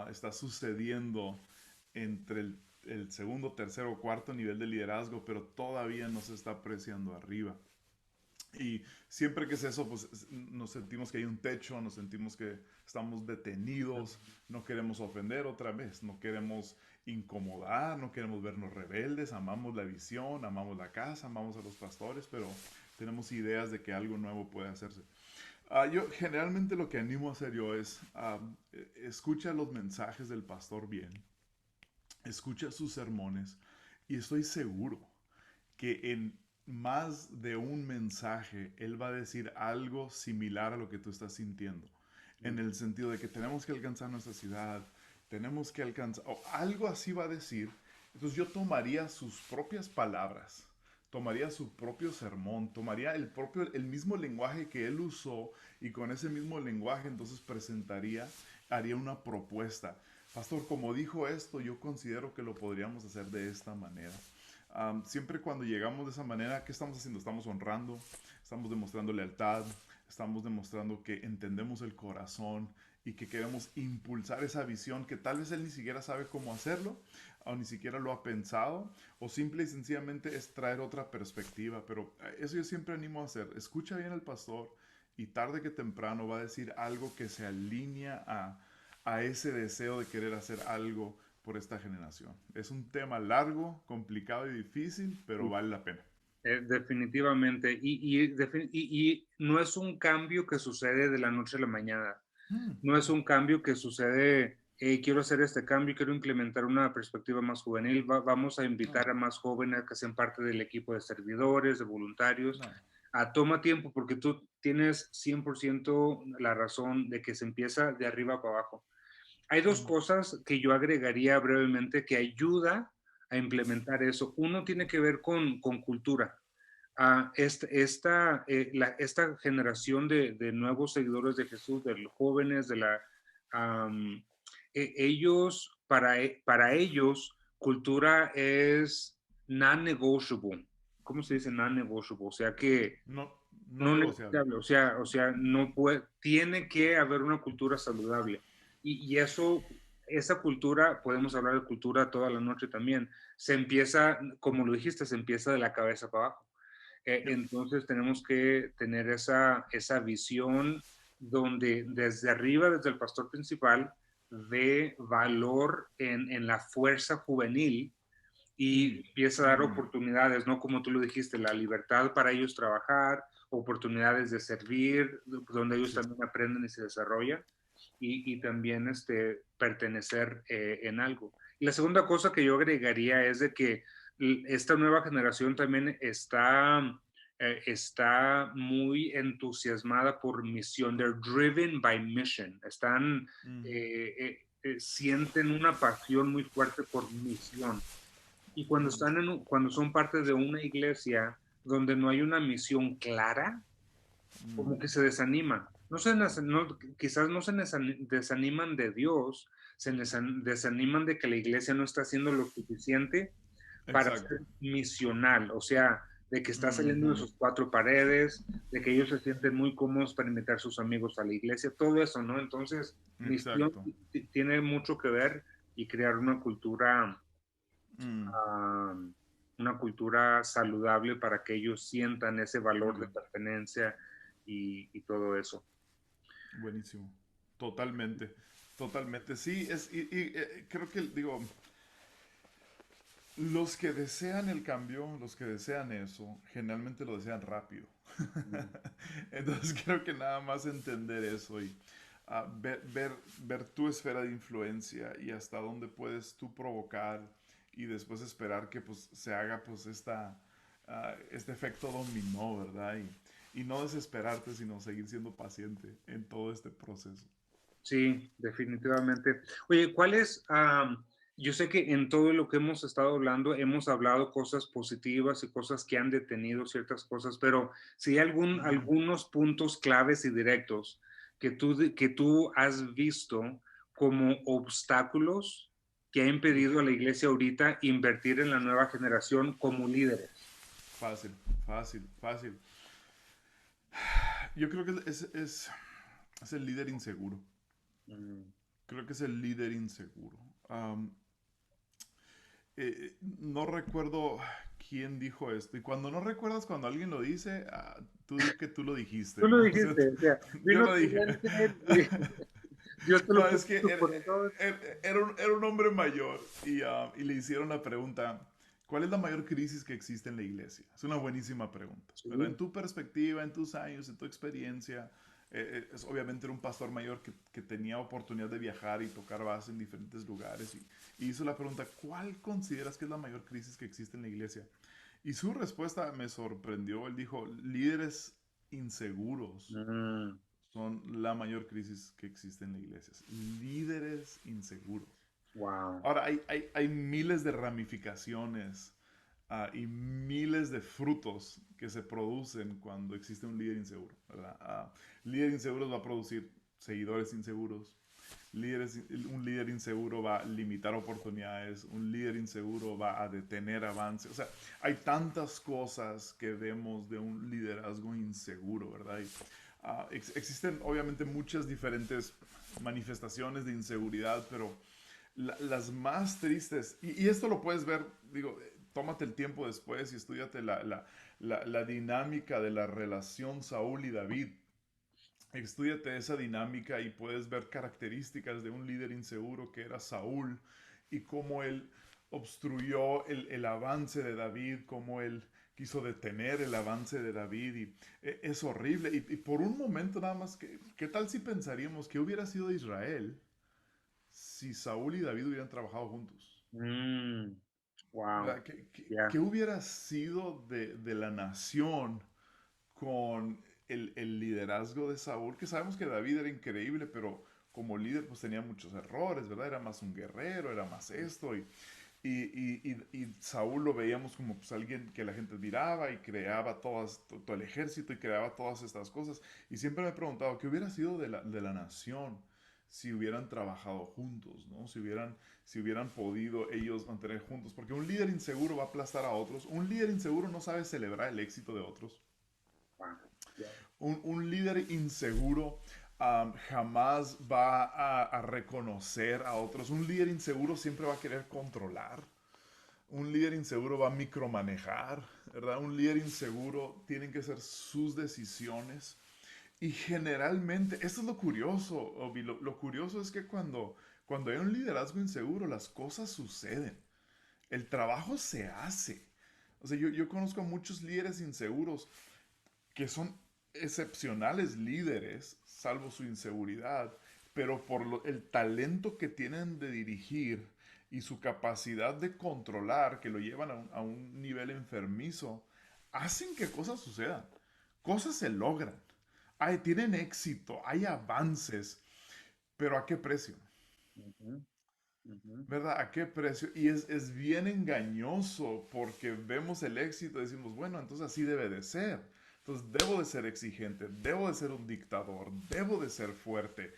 está sucediendo entre el segundo, tercero o cuarto nivel de liderazgo, pero todavía no se está apreciando arriba. Y siempre que es eso, pues nos sentimos que hay un techo, nos sentimos que estamos detenidos, no queremos ofender otra vez, no queremos incomodar, no queremos vernos rebeldes, amamos la visión, amamos la casa, amamos a los pastores, pero tenemos ideas de que algo nuevo puede hacerse. Yo generalmente lo que animo a hacer yo es escucha los mensajes del pastor bien, escucha sus sermones y estoy seguro que en más de un mensaje él va a decir algo similar a lo que tú estás sintiendo. En el sentido de que tenemos que alcanzar nuestra ciudad, tenemos que alcanzar, o algo así va a decir. Entonces yo tomaría sus propias palabras, tomaría su propio sermón, tomaría el mismo lenguaje que él usó y con ese mismo lenguaje entonces presentaría, haría una propuesta. Pastor, como dijo esto, yo considero que lo podríamos hacer de esta manera. Siempre cuando llegamos de esa manera, ¿qué estamos haciendo? Estamos honrando, estamos demostrando lealtad, estamos demostrando que entendemos el corazón y que queremos impulsar esa visión que tal vez él ni siquiera sabe cómo hacerlo o ni siquiera lo ha pensado o simple y sencillamente es traer otra perspectiva. Pero eso yo siempre animo a hacer. Escucha bien al pastor y tarde que temprano va a decir algo que se alinea a ese deseo de querer hacer algo por esta generación. Es un tema largo, complicado y difícil, pero vale la pena. Definitivamente. Y no es un cambio que sucede de la noche a la mañana. Mm, No es un cambio que sucede, quiero hacer este cambio, quiero implementar una perspectiva más juvenil, vamos a no, invitar a más jóvenes que sean parte del equipo de servidores, de voluntarios. no. Toma tiempo porque tú tienes 100% la razón de que se empieza de arriba para abajo. Hay dos Mm, cosas que yo agregaría brevemente que ayuda a implementar eso. Uno tiene que ver con cultura. Esta generación de nuevos seguidores de Jesús, de los jóvenes, um, ellos, para ellos, cultura es non-negotiable. ¿Cómo se dice non-negotiable? O sea que no, no no negociable. negociable, o sea, no puede, tiene que haber una cultura saludable. Y eso, esa cultura, podemos hablar de cultura toda la noche también, se empieza, como lo dijiste, se empieza de la cabeza para abajo. Yep. Entonces tenemos que tener esa visión donde desde arriba, desde el pastor principal, ve valor en la fuerza juvenil y Mm, empieza a dar mm, oportunidades, ¿no? Como tú lo dijiste, la libertad para ellos trabajar, oportunidades de servir, donde ellos sí. también aprenden y se desarrollan, y también pertenecer en algo. Y la segunda cosa que yo agregaría es de que esta nueva generación también está muy entusiasmada por misión, they're driven by mission, Mm, sienten una pasión muy fuerte por misión. Y mm, cuando son parte de una iglesia donde no hay una misión clara, mm, como que se desaniman. Quizás no se desaniman de Dios, se desaniman de que la iglesia no está haciendo lo suficiente para exacto. ser misional, o sea, de que está saliendo de Ujú, sus cuatro paredes, de que ellos se sienten muy cómodos para invitar a sus amigos a la iglesia, todo eso, ¿no? Entonces, misión exacto. tiene mucho que ver y crear Mm, a una cultura saludable para que ellos sientan ese valor de mm, pertenencia y todo eso. buenísimo. Totalmente. Totalmente. Sí, creo que, digo, Los que desean el cambio, los que desean eso, generalmente lo desean rápido. Mm. Entonces creo que nada más entender eso y ver tu esfera de influencia y hasta dónde puedes tú provocar y después esperar que pues se haga pues este efecto dominó, ¿verdad? Y no desesperarte, sino seguir siendo paciente en todo este proceso. Sí, definitivamente. Oye, yo sé que en todo lo que hemos hablado cosas positivas y cosas que han detenido ciertas cosas, pero si hay Ujú. algunos puntos claves y directos que tú has visto como obstáculos que ha impedido a Uf, la iglesia ahorita invertir en la nueva generación como líderes. fácil, fácil, fácil. Yo creo que es el líder inseguro. Mm. Creo que es el líder inseguro. Am, no recuerdo quién dijo esto. Y cuando no recuerdas cuando alguien lo dice, tú di que tú lo Tú dijiste, lo ¿no? O sea, dijiste, o sea, yo vino lo tu dije. mente Dios te No, lo es puso que en tu corazón. era un hombre mayor y le hicieron la pregunta, ¿cuál es la mayor crisis que existe en la iglesia? Es una buenísima pregunta, ¿verdad? En Sí. tu perspectiva, en tus años, en tu experiencia, es obviamente era un pastor mayor que tenía oportunidad de viajar y tocar base en diferentes lugares y hizo la pregunta, ¿cuál consideras que es la mayor crisis que existe en la iglesia? Y su respuesta me sorprendió. Él dijo, líderes inseguros Mm. son la mayor crisis que existe en la iglesia. Líderes inseguros. Wow. Ahora, hay miles de ramificaciones y miles de frutos que se producen cuando existe un líder inseguro, ¿verdad? Líder inseguro va a producir seguidores inseguros. Un líder inseguro va a limitar oportunidades, un líder inseguro va a detener avance. O sea, hay tantas cosas que vemos de un liderazgo inseguro, ¿verdad? Existen obviamente muchas diferentes manifestaciones de inseguridad, pero las más tristes, y esto lo puedes ver, digo, tómate el tiempo después y estudiate la dinámica de la relación Saúl y David. Estúdiate esa dinámica y puedes ver características de un líder inseguro que era Saúl y cómo él obstruyó el avance de David, cómo él quiso detener el avance de David y es horrible. Y por un momento nada más, ¿qué tal si pensaríamos que hubiera sido de Israel si Saúl y David hubieran trabajado juntos? Mm. Wow. ¿Verdad? ¿Qué Ya. hubiera sido de la nación con el liderazgo de Saúl? Que sabemos que David era increíble, pero como líder pues tenía muchos errores, ¿verdad? Era más un guerrero, era más esto, y Saúl lo veíamos como pues alguien que la gente admiraba y creaba todo el ejército y creaba todas estas cosas. Y siempre me he preguntado, ¿qué hubiera sido de la nación si hubieran trabajado juntos, ¿no? Si hubieran podido ellos mantener juntos, porque un líder inseguro va a aplastar a otros, un líder inseguro no sabe celebrar el éxito de otros, Wow. Ya. un líder inseguro jamás va a reconocer a otros. Un líder inseguro siempre va a querer controlar. Un líder inseguro va a micromanejar, ¿verdad? Un líder inseguro tienen que ser sus decisiones. Y generalmente, esto es lo curioso, Obi, lo curioso es que cuando hay un liderazgo inseguro, las cosas suceden. El trabajo se hace. O sea, yo conozco a muchos líderes inseguros que son excepcionales líderes, salvo su inseguridad, pero por el talento que tienen de dirigir y su capacidad de controlar, que lo llevan a un nivel enfermizo, hacen que cosas sucedan, cosas se logran, tienen éxito, hay avances, pero ¿a qué precio? Ujú. Ujú. ¿Verdad? ¿A qué precio? Y es bien engañoso porque vemos el éxito y decimos, bueno, entonces así debe de ser. Entonces debo de ser exigente, debo de ser un dictador, debo de ser fuerte.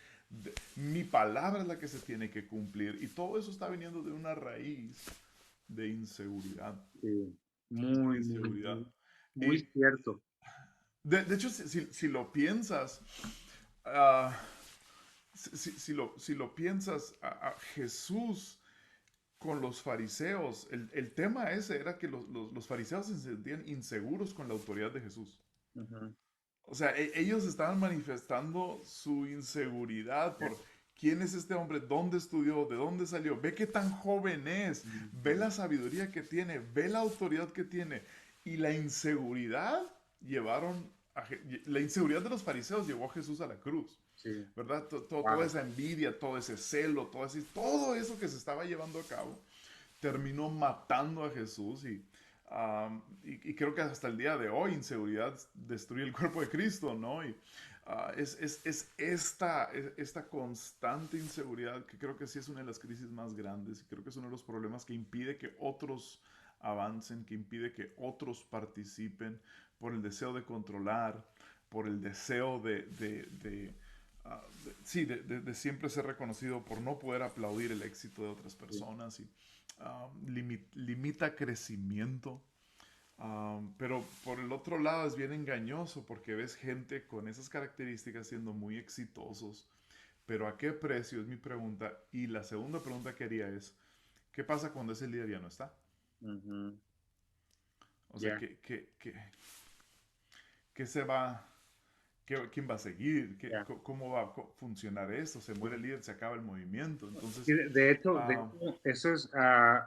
Mi palabra es la que se tiene que cumplir. Y todo eso está viniendo de una raíz de inseguridad. Sí. De Muy, muy, inseguridad. muy, muy Y cierto. de hecho, si lo piensas, ah, si lo piensas, a Jesús con los fariseos. El tema ese era que los fariseos se sentían inseguros con la autoridad de Jesús. Ujú. O sea, ellos estaban manifestando su inseguridad por ¿Quién es este hombre? ¿Dónde estudió? ¿De dónde salió? Ve qué tan joven es. Ve la sabiduría que tiene. Ve la autoridad que tiene. Y la inseguridad llevaron la inseguridad de los fariseos llevó a Jesús a la cruz. Sí. ¿Verdad? Toda Wow. esa envidia, todo ese celo, todo eso que se estaba llevando a cabo, terminó matando a Jesús y creo que hasta el día de hoy inseguridad destruye el cuerpo de Cristo, ¿no? Y es esta constante inseguridad que creo que sí es una de las crisis más grandes y creo que es uno de los problemas que impide que otros avancen, que impide que otros participen por el deseo de controlar, por el deseo de siempre ser reconocido, por no poder aplaudir el éxito de otras Sí. personas y limita crecimiento. Pero por el otro lado es bien engañoso porque ves gente con esas características siendo muy exitosos. Pero ¿a qué precio? Es mi pregunta. Y la segunda pregunta que haría es, ¿qué pasa cuando ese líder ya no está? Ujú. O sea, Ya. ¿qué se va? ¿Quién va a seguir? Ya. ¿Cómo va a funcionar esto? Se muere el líder, se acaba el movimiento. Y Entonces, de ah, hecho, eso es,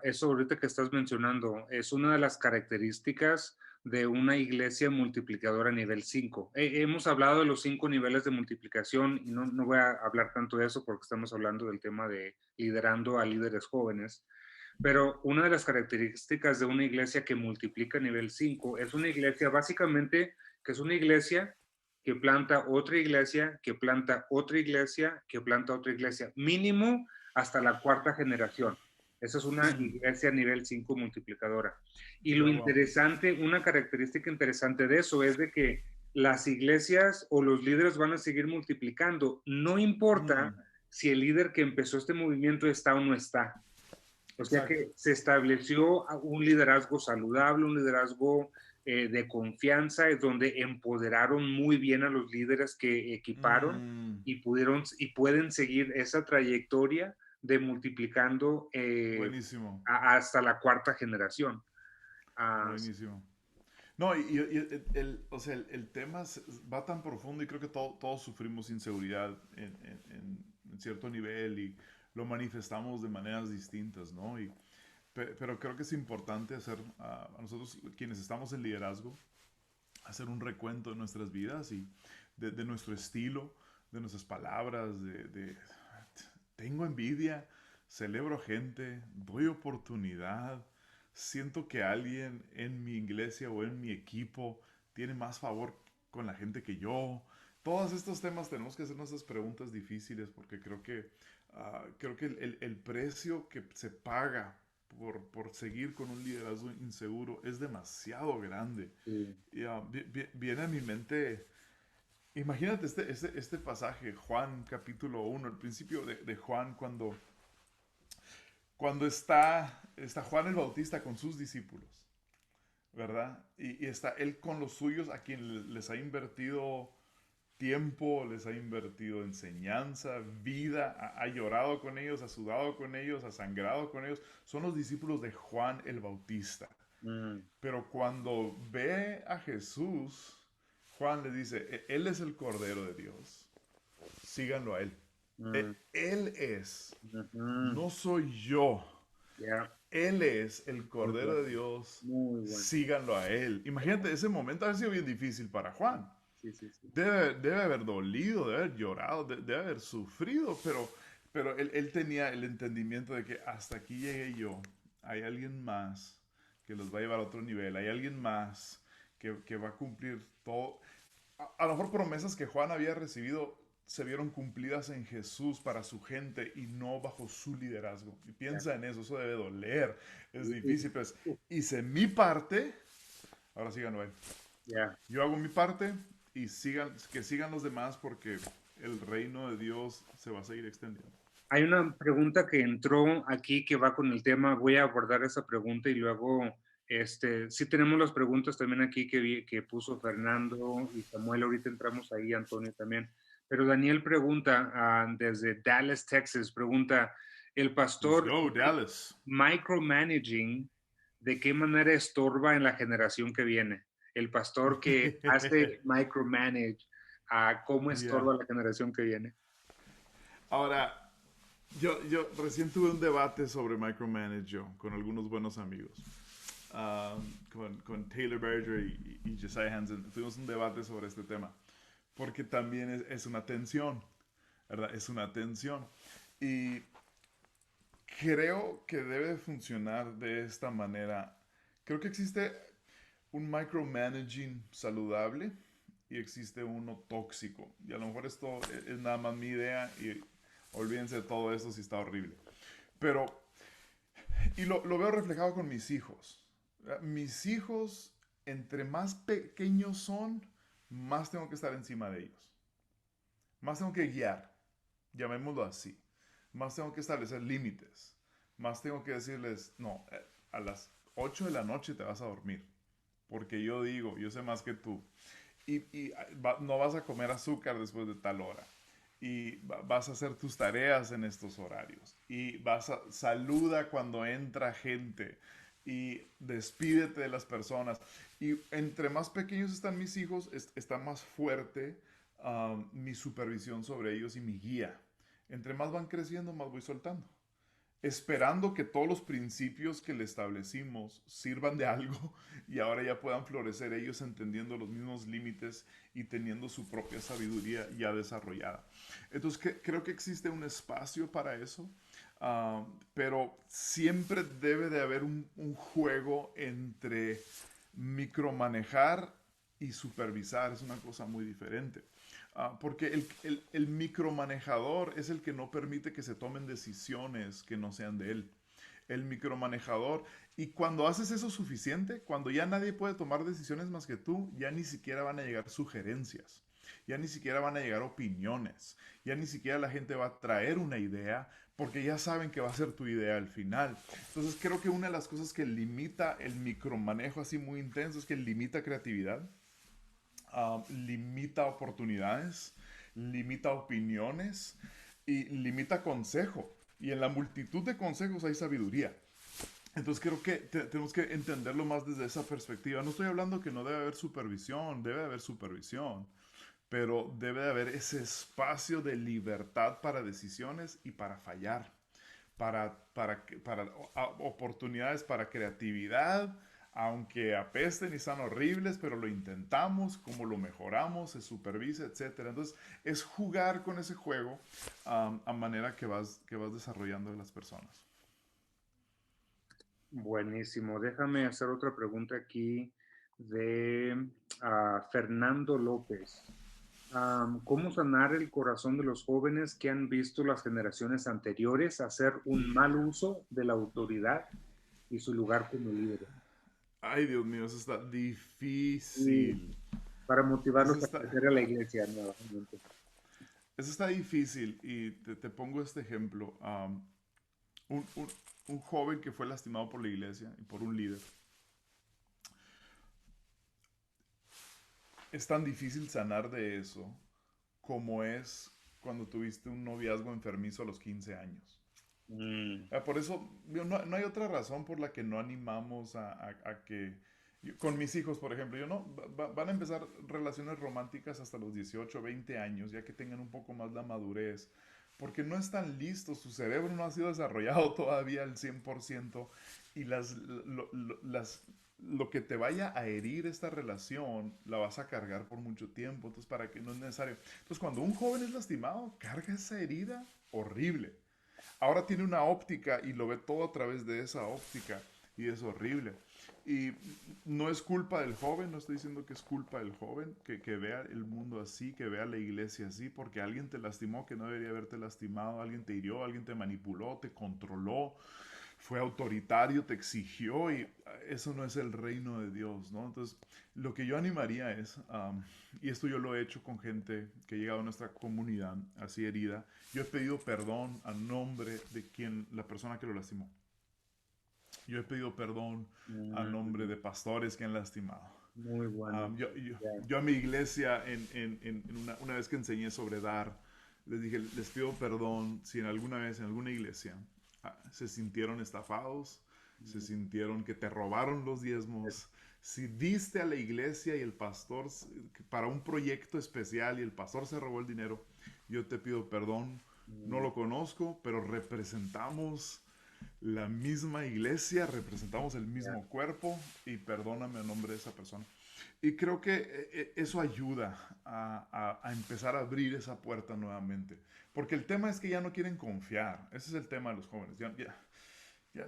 eso ahorita que estás mencionando, es una de las características de una iglesia multiplicadora nivel 5. Hemos hablado de los 5 niveles de multiplicación y no voy a hablar tanto de eso porque estamos hablando del tema de liderando a líderes jóvenes. Pero una de las características de una iglesia que multiplica nivel 5 es una iglesia básicamente que es una iglesia que planta otra iglesia, que planta otra iglesia, que planta otra iglesia, mínimo hasta la cuarta generación. Esa es una mm, iglesia nivel 5 multiplicadora. Y lo ya, wow. interesante, una característica interesante de eso es de que las iglesias o los líderes van a seguir multiplicando. No importa Mm, si el líder que empezó este movimiento está o no está. O sea exacto. que se estableció un liderazgo saludable, un liderazgo de confianza, es donde empoderaron muy bien a los líderes que equiparon Mm, y pudieron y pueden seguir esa trayectoria de multiplicando buenísimo, hasta la cuarta generación. Ah, buenísimo. No, o sea, el tema va tan profundo y creo que todos sufrimos inseguridad en cierto nivel y lo manifestamos de maneras distintas, ¿no? Pero creo que es importante hacer, a nosotros quienes estamos en liderazgo, hacer un recuento de nuestras vidas y de nuestro estilo, de nuestras palabras, tengo envidia, celebro gente, doy oportunidad, siento que alguien en mi iglesia o en mi equipo tiene más favor con la gente que yo. Todos estos temas tenemos que hacernos esas preguntas difíciles porque creo que el precio que se paga por seguir con un liderazgo inseguro es demasiado grande. sí. Y, viene a mi mente, imagínate este pasaje, Juan capítulo 1, el principio de Juan, cuando está Juan el Bautista con sus discípulos, ¿verdad? Y está él con los suyos a quien les ha invertido tiempo, les ha invertido enseñanza, vida, ha llorado con ellos, ha sudado con ellos, ha sangrado con ellos. Son los discípulos de Juan el Bautista. Mm, Pero cuando ve a Jesús, Juan le dice, Él es el Cordero de Dios, síganlo a Él. mm, Él es, ujú. no soy yo. Ya, Él es el muy Cordero bueno, de Dios, muy bueno. síganlo a Él. Imagínate, ese momento ha sido bien difícil para Juan. Sí, sí, sí. Debe haber dolido, debe haber llorado, debe haber sufrido, pero él tenía el entendimiento de que hasta aquí llegué yo. Hay alguien más que los va a llevar a otro nivel. Hay alguien más que va a cumplir todo. A lo mejor promesas que Juan había recibido se vieron cumplidas en Jesús para su gente y no bajo su liderazgo. Y Ya, piensa en eso debe doler, es sí, difícil, pues hice mi parte, ahora síganlo a él. ya. Yo hago mi parte y que sigan los demás porque el reino de Dios se va a seguir extendiendo. Hay una pregunta que entró aquí que va con el tema. Voy a abordar esa pregunta y luego, sí tenemos las preguntas también aquí que puso Fernando y Samuel. Ahorita entramos ahí, Antonio también. Pero Daniel pregunta desde Dallas, Texas, pregunta, ¿el Let's pastor go, Dallas. micromanaging de qué manera estorba en la generación que viene? El pastor que hace micromanage, ¿cómo Yeah. estorba la generación que viene? Ahora, yo recién tuve un debate sobre micromanage con algunos buenos amigos. Con Taylor Berger y Josiah Hansen. Tuvimos un debate sobre este tema. Porque también es una tensión, ¿verdad? Es una tensión. Y creo que debe funcionar de esta manera. Creo que existe un micromanaging saludable y existe uno tóxico. Y a lo mejor esto es nada más mi idea y olvídense de todo esto si está horrible. Pero, y lo veo reflejado con mis hijos. Mis hijos, entre más pequeños son, más tengo que estar encima de ellos. Más tengo que guiar, llamémoslo así. Más tengo que establecer límites. Más tengo que decirles, no, a las 8 de la noche te vas a dormir. Porque yo digo, yo sé más que tú. Y no vas a comer azúcar después de tal hora. Y vas a hacer tus tareas en estos horarios. Y saluda cuando entra gente. Y despídete de las personas. Y entre más pequeños están mis hijos, está más fuerte mi supervisión sobre ellos y mi guía. Entre más van creciendo, más voy soltando, esperando que todos los principios que le establecimos sirvan de algo y ahora ya puedan florecer ellos entendiendo los mismos límites y teniendo su propia sabiduría ya desarrollada. Entonces creo que existe un espacio para eso, pero siempre debe de haber un juego entre micromanejar y supervisar. Es una cosa muy diferente. Porque el micromanejador es el que no permite que se tomen decisiones que no sean de él. El micromanejador. Y cuando haces eso suficiente, cuando ya nadie puede tomar decisiones más que tú, ya ni siquiera van a llegar sugerencias. Ya ni siquiera van a llegar opiniones. Ya ni siquiera la gente va a traer una idea porque ya saben que va a ser tu idea al final. Entonces creo que una de las cosas que limita el micromanejo así muy intenso es que limita creatividad, limita oportunidades, limita opiniones y limita consejo. Y en la multitud de consejos hay sabiduría. Entonces creo que tenemos que entenderlo más desde esa perspectiva. No estoy hablando que no debe haber supervisión, debe haber supervisión, pero debe de haber ese espacio de libertad para decisiones y para fallar, para oportunidades para creatividad, aunque apesten y sean horribles, pero lo intentamos, cómo lo mejoramos, se supervisa, etcétera. Entonces, es jugar con ese juego a manera que vas desarrollando las personas. Buenísimo. Déjame hacer otra pregunta aquí de Fernando López. ¿Cómo sanar el corazón de los jóvenes que han visto las generaciones anteriores hacer un mal uso de la autoridad y su lugar como líder? Ay, Dios mío, eso está Y difícil. para Eso motivarlos a está, crecer a la iglesia nuevamente. eso está difícil y te pongo este ejemplo. Un, un- un joven que fue lastimado por la iglesia y por un líder. Es tan difícil sanar de eso como es cuando tuviste un noviazgo enfermizo a los 15 años. Mm, Por eso no hay otra razón por la que no animamos a que... Con mis hijos, por ejemplo, yo no, van a empezar relaciones románticas hasta los 18, 20 años, ya que tengan un poco más la madurez, porque no están listos, su cerebro no ha sido desarrollado todavía al 100% y lo que te vaya a herir esta relación la vas a cargar por mucho tiempo, entonces para que no es necesario. Entonces cuando un joven es lastimado, carga esa herida horrible. Ahora tiene una óptica y lo ve todo a través de esa óptica y es horrible. Y no es culpa del joven, no estoy diciendo que es culpa del joven que vea el mundo así, que vea la iglesia así, porque alguien te lastimó que no debería haberte lastimado, alguien te hirió, alguien te manipuló, te controló, fue autoritario, te exigió y eso no es el reino de Dios, ¿no? Entonces, lo que yo animaría es, y esto yo lo he hecho con gente que ha llegado a nuestra comunidad así herida, yo he pedido perdón a nombre de quien, la persona que lo lastimó. Yo he pedido perdón a nombre mm, de pastores que han lastimado. muy bueno. Ya. Yo a mi iglesia, en una vez que enseñé sobre dar, les dije, les pido perdón si en alguna vez en alguna iglesia se sintieron estafados, se Mm, sintieron que te robaron los diezmos, si diste a la iglesia y el pastor para un proyecto especial y el pastor se robó el dinero, yo te pido perdón No Mm, lo conozco, pero representamos la misma iglesia, representamos el ya. mismo cuerpo y perdóname a nombre de esa persona. Y creo que eso ayuda a empezar a abrir esa puerta nuevamente. Porque el tema es que ya no quieren confiar. Ese es el tema de los jóvenes.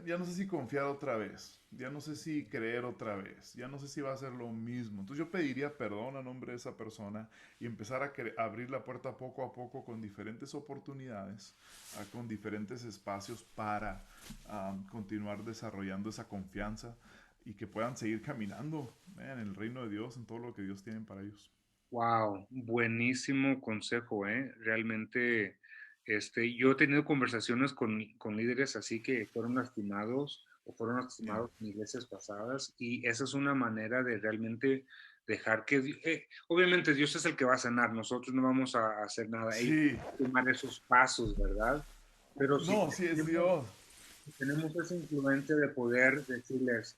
Ya no sé si confiar otra vez. Ya no sé si creer otra vez. Ya no sé si va a ser lo mismo. Entonces yo pediría perdón a nombre de esa persona y empezar a abrir la puerta poco a poco con diferentes oportunidades, con diferentes espacios para continuar desarrollando esa confianza y que puedan seguir caminando en el reino de Dios, en todo lo que Dios tiene para ellos. Wow, buenísimo consejo, ¿eh? Realmente, yo he tenido conversaciones con líderes así que fueron lastimados o fueron Yeah. lastimados en iglesias pasadas y esa es una manera de realmente dejar que, obviamente Dios es el que va a sanar, nosotros no vamos a hacer nada, ellos Sí, tienen que tomar esos pasos, ¿verdad? Pero si no, sí es tenemos, Dios. si tenemos esa influencia de poder decirles,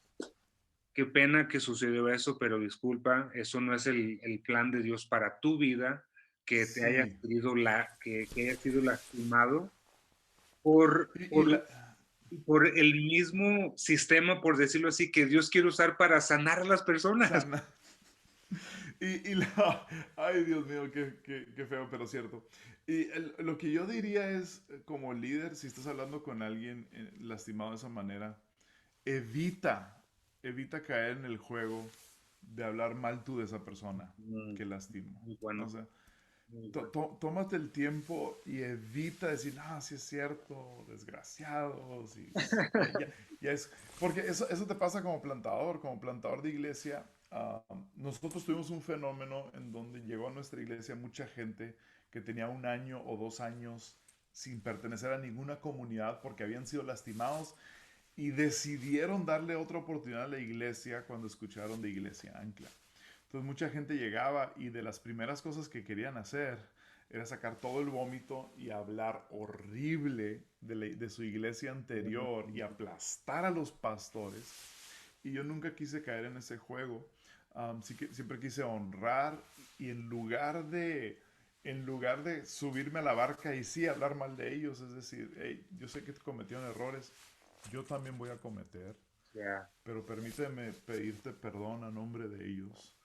qué pena que sucedió eso, pero disculpa, eso no es el plan de Dios para tu vida, que te hayas Sí. sido que hayas sido lastimado por, Y por, por el mismo sistema, por decirlo así, que Dios quiere usar para sanar a las personas. sana. Ay, Dios mío, qué feo, pero cierto. Y lo que yo diría es, como líder, si estás hablando con alguien lastimado de esa manera, evita, evita caer en el juego de hablar mal tú de esa persona Mm, que lastimó. muy O bueno, sea, muy bueno. tómate el tiempo y evita decir, ah, sí es cierto, desgraciados. Ya es, porque eso te pasa como plantador de iglesia. Nosotros tuvimos un fenómeno en donde llegó a nuestra iglesia mucha gente que tenía 1 año o 2 años sin pertenecer a ninguna comunidad porque habían sido lastimados y decidieron darle otra oportunidad a la iglesia cuando escucharon de Iglesia Ancla. Entonces mucha gente llegaba y de las primeras cosas que querían hacer era sacar todo el vómito y hablar horrible de su iglesia anterior y aplastar a los pastores. Y yo nunca quise caer en ese juego. Sí que, siempre quise honrar y en lugar de subirme a la barca y sí hablar mal de ellos, es decir, hey, yo sé que cometieron errores, yo también voy a cometer, Yeah, pero permíteme pedirte perdón a nombre de ellos.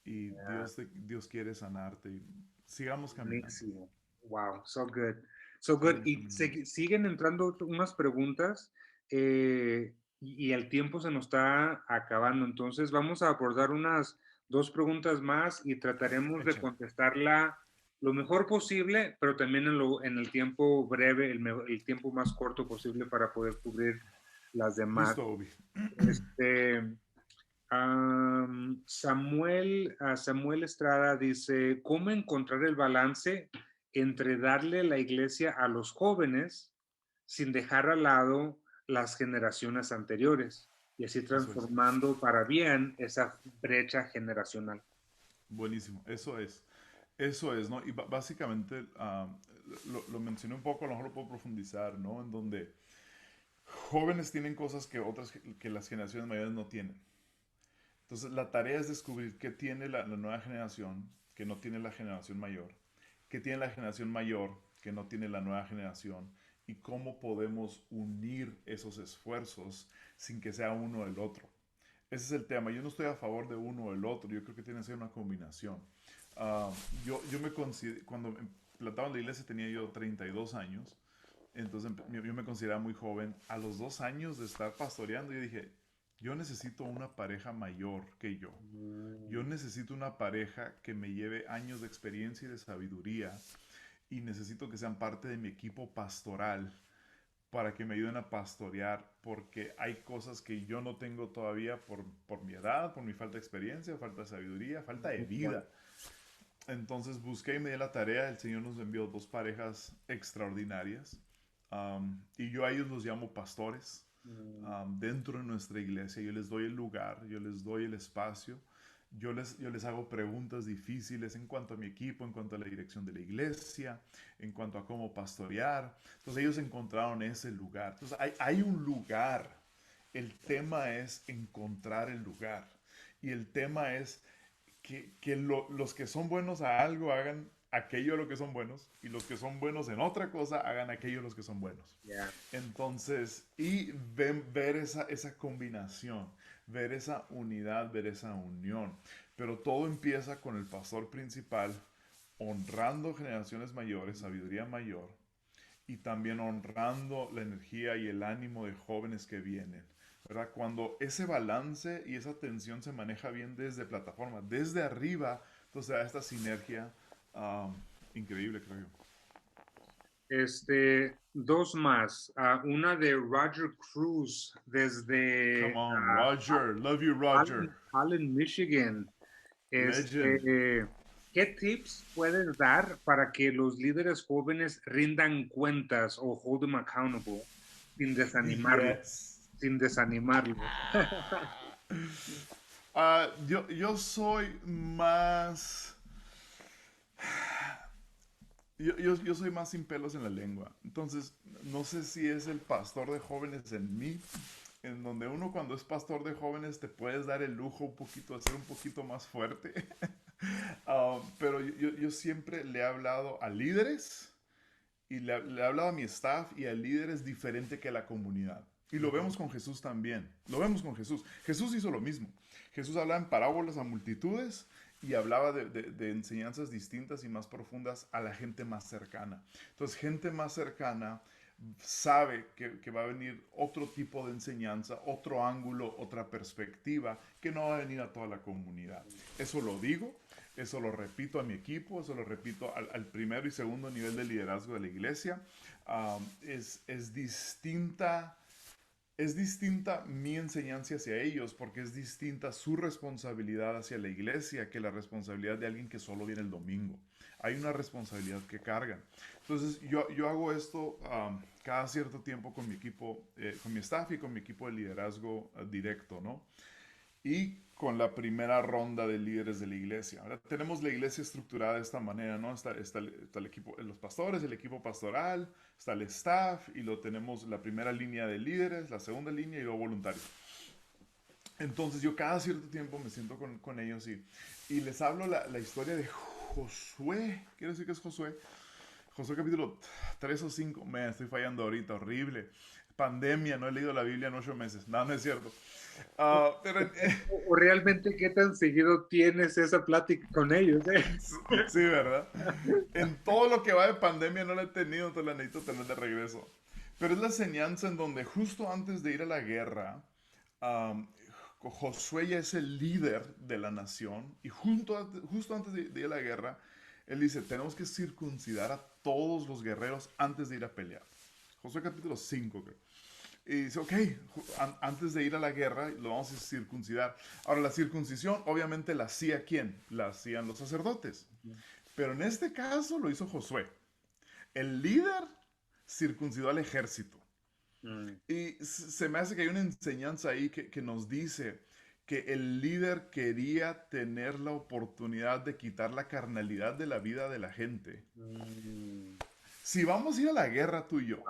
Y yeah, Dios quiere sanarte. Y sigamos caminando. buenísimo. Wow, so good. So good. Sigamos Y caminando. siguen entrando unas preguntas y el tiempo se nos está acabando. Entonces vamos a abordar unas dos preguntas más y trataremos de Échale. contestarla lo mejor posible, pero también en el tiempo breve, el tiempo más corto posible para poder cubrir las demás. Listo, Obi. Este, Samuel Estrada dice, ¿cómo encontrar el balance entre darle la iglesia a los jóvenes sin dejar al lado las generaciones anteriores y así Eso es. transformando para bien esa brecha generacional? Buenísimo. Eso es. Eso es, ¿no? Y básicamente lo mencioné un poco, a lo mejor lo puedo profundizar, ¿no? En donde jóvenes tienen cosas que otras, que las generaciones mayores no tienen. Entonces, la tarea es descubrir qué tiene la nueva generación que no tiene la generación mayor, qué tiene la generación mayor que no tiene la nueva generación y cómo podemos unir esos esfuerzos sin que sea uno el otro. Ese es el tema. Yo no estoy a favor de uno o el otro. Yo creo que tiene que ser una combinación. Ah, yo me considero, cuando plantaba en la iglesia tenía yo 32 años. Entonces yo me consideraba muy joven. A los 2 años de estar pastoreando, yo dije, yo necesito una pareja mayor que yo. Yo Mm, necesito una pareja que me lleve años de experiencia y de sabiduría y necesito que sean parte de mi equipo pastoral para que me ayuden a pastorear porque hay cosas que yo no tengo todavía por mi edad, por mi falta de experiencia, falta de sabiduría, falta de muy bueno. vida. Entonces busqué y me di la tarea, el Señor nos envió dos parejas extraordinarias y yo a ellos los llamo pastores Mm, dentro de nuestra iglesia. Yo les doy el lugar, yo les doy el espacio, yo les hago preguntas difíciles en cuanto a mi equipo, en cuanto a la dirección de la iglesia, en cuanto a cómo pastorear. Entonces ellos encontraron ese lugar. Entonces hay un lugar. El tema es encontrar el lugar. Y el tema es que los que son buenos a algo hagan aquello a lo que son buenos y los que son buenos en otra cosa hagan aquello a los que son buenos. Yeah. Entonces, y ver esa combinación, ver esa unidad, ver esa unión. Pero todo empieza con el pastor principal honrando generaciones mayores, sabiduría mayor, y también honrando la energía y el ánimo de jóvenes que vienen. ¿Verdad? Cuando ese balance y esa tensión se maneja bien desde plataforma, desde arriba, entonces da esta sinergia increíble, creo yo. Dos más. Una de Roger Cruz Come desde on, Roger. Love you, Roger. Allen, Michigan. Legend. ¿Qué tips puedes dar para que los líderes jóvenes rindan cuentas o hold them accountable sin desanimarlos? Yes. Sin desanimarlos. Yo soy más... Yo soy más sin pelos en la lengua. Entonces, no sé si es el pastor de jóvenes en mí, en donde uno cuando es pastor de jóvenes te puedes dar el lujo un poquito de ser un poquito más fuerte. Pero yo siempre le he hablado a líderes y le he hablado a mi staff y a líderes diferente que a la comunidad. Y lo vemos con Jesús también. Lo vemos con Jesús. Jesús hizo lo mismo. Jesús hablaba en parábolas a multitudes y hablaba de enseñanzas distintas y más profundas a la gente más cercana. Entonces, gente más cercana sabe que va a venir otro tipo de enseñanza, otro ángulo, otra perspectiva, que no va a venir a toda la comunidad. Eso lo digo, eso lo repito a mi equipo, eso lo repito al primero y segundo nivel de liderazgo de la iglesia. Es distinta. Es distinta mi enseñanza hacia ellos porque es distinta su responsabilidad hacia la iglesia que la responsabilidad de alguien que solo viene el domingo. Hay una responsabilidad que cargan. Entonces yo hago esto cada cierto tiempo con mi equipo, con mi staff y con mi equipo de liderazgo directo, ¿no? Y con la primera ronda de líderes de la iglesia. Ahora tenemos la iglesia estructurada de esta manera, ¿no? Está el equipo, los pastores, el equipo pastoral, está el staff y lo tenemos la primera línea de líderes, la segunda línea y luego voluntarios. Entonces yo cada cierto tiempo me siento con ellos y les hablo la historia de Josué. Quiero decir que es Josué. Josué capítulo 3 o 5. Me estoy fallando ahorita, horrible. Pandemia, no he leído la Biblia en 8 meses. No, no es cierto. Pero O realmente qué tan seguido tienes esa plática con ellos, ¿eh? sí, ¿verdad? En todo lo que va de pandemia no la he tenido, entonces la necesito tener de regreso. Pero es la enseñanza en donde justo antes de ir a la guerra, um, Josué ya es el líder de la nación y justo antes de ir a la guerra, él dice, tenemos que circuncidar a todos los guerreros antes de ir a pelear. Josué capítulo 5, creo. Y dice, ok, antes de ir a la guerra lo vamos a circuncidar. Ahora, la circuncisión obviamente la hacía ¿quién? La hacían los sacerdotes. Pero en este caso lo hizo Josué. El líder circuncidó al ejército. Y se me hace que hay una enseñanza ahí que nos dice que el líder quería tener la oportunidad de quitar la carnalidad de la vida de la gente. Si vamos a ir a la guerra tú y yo,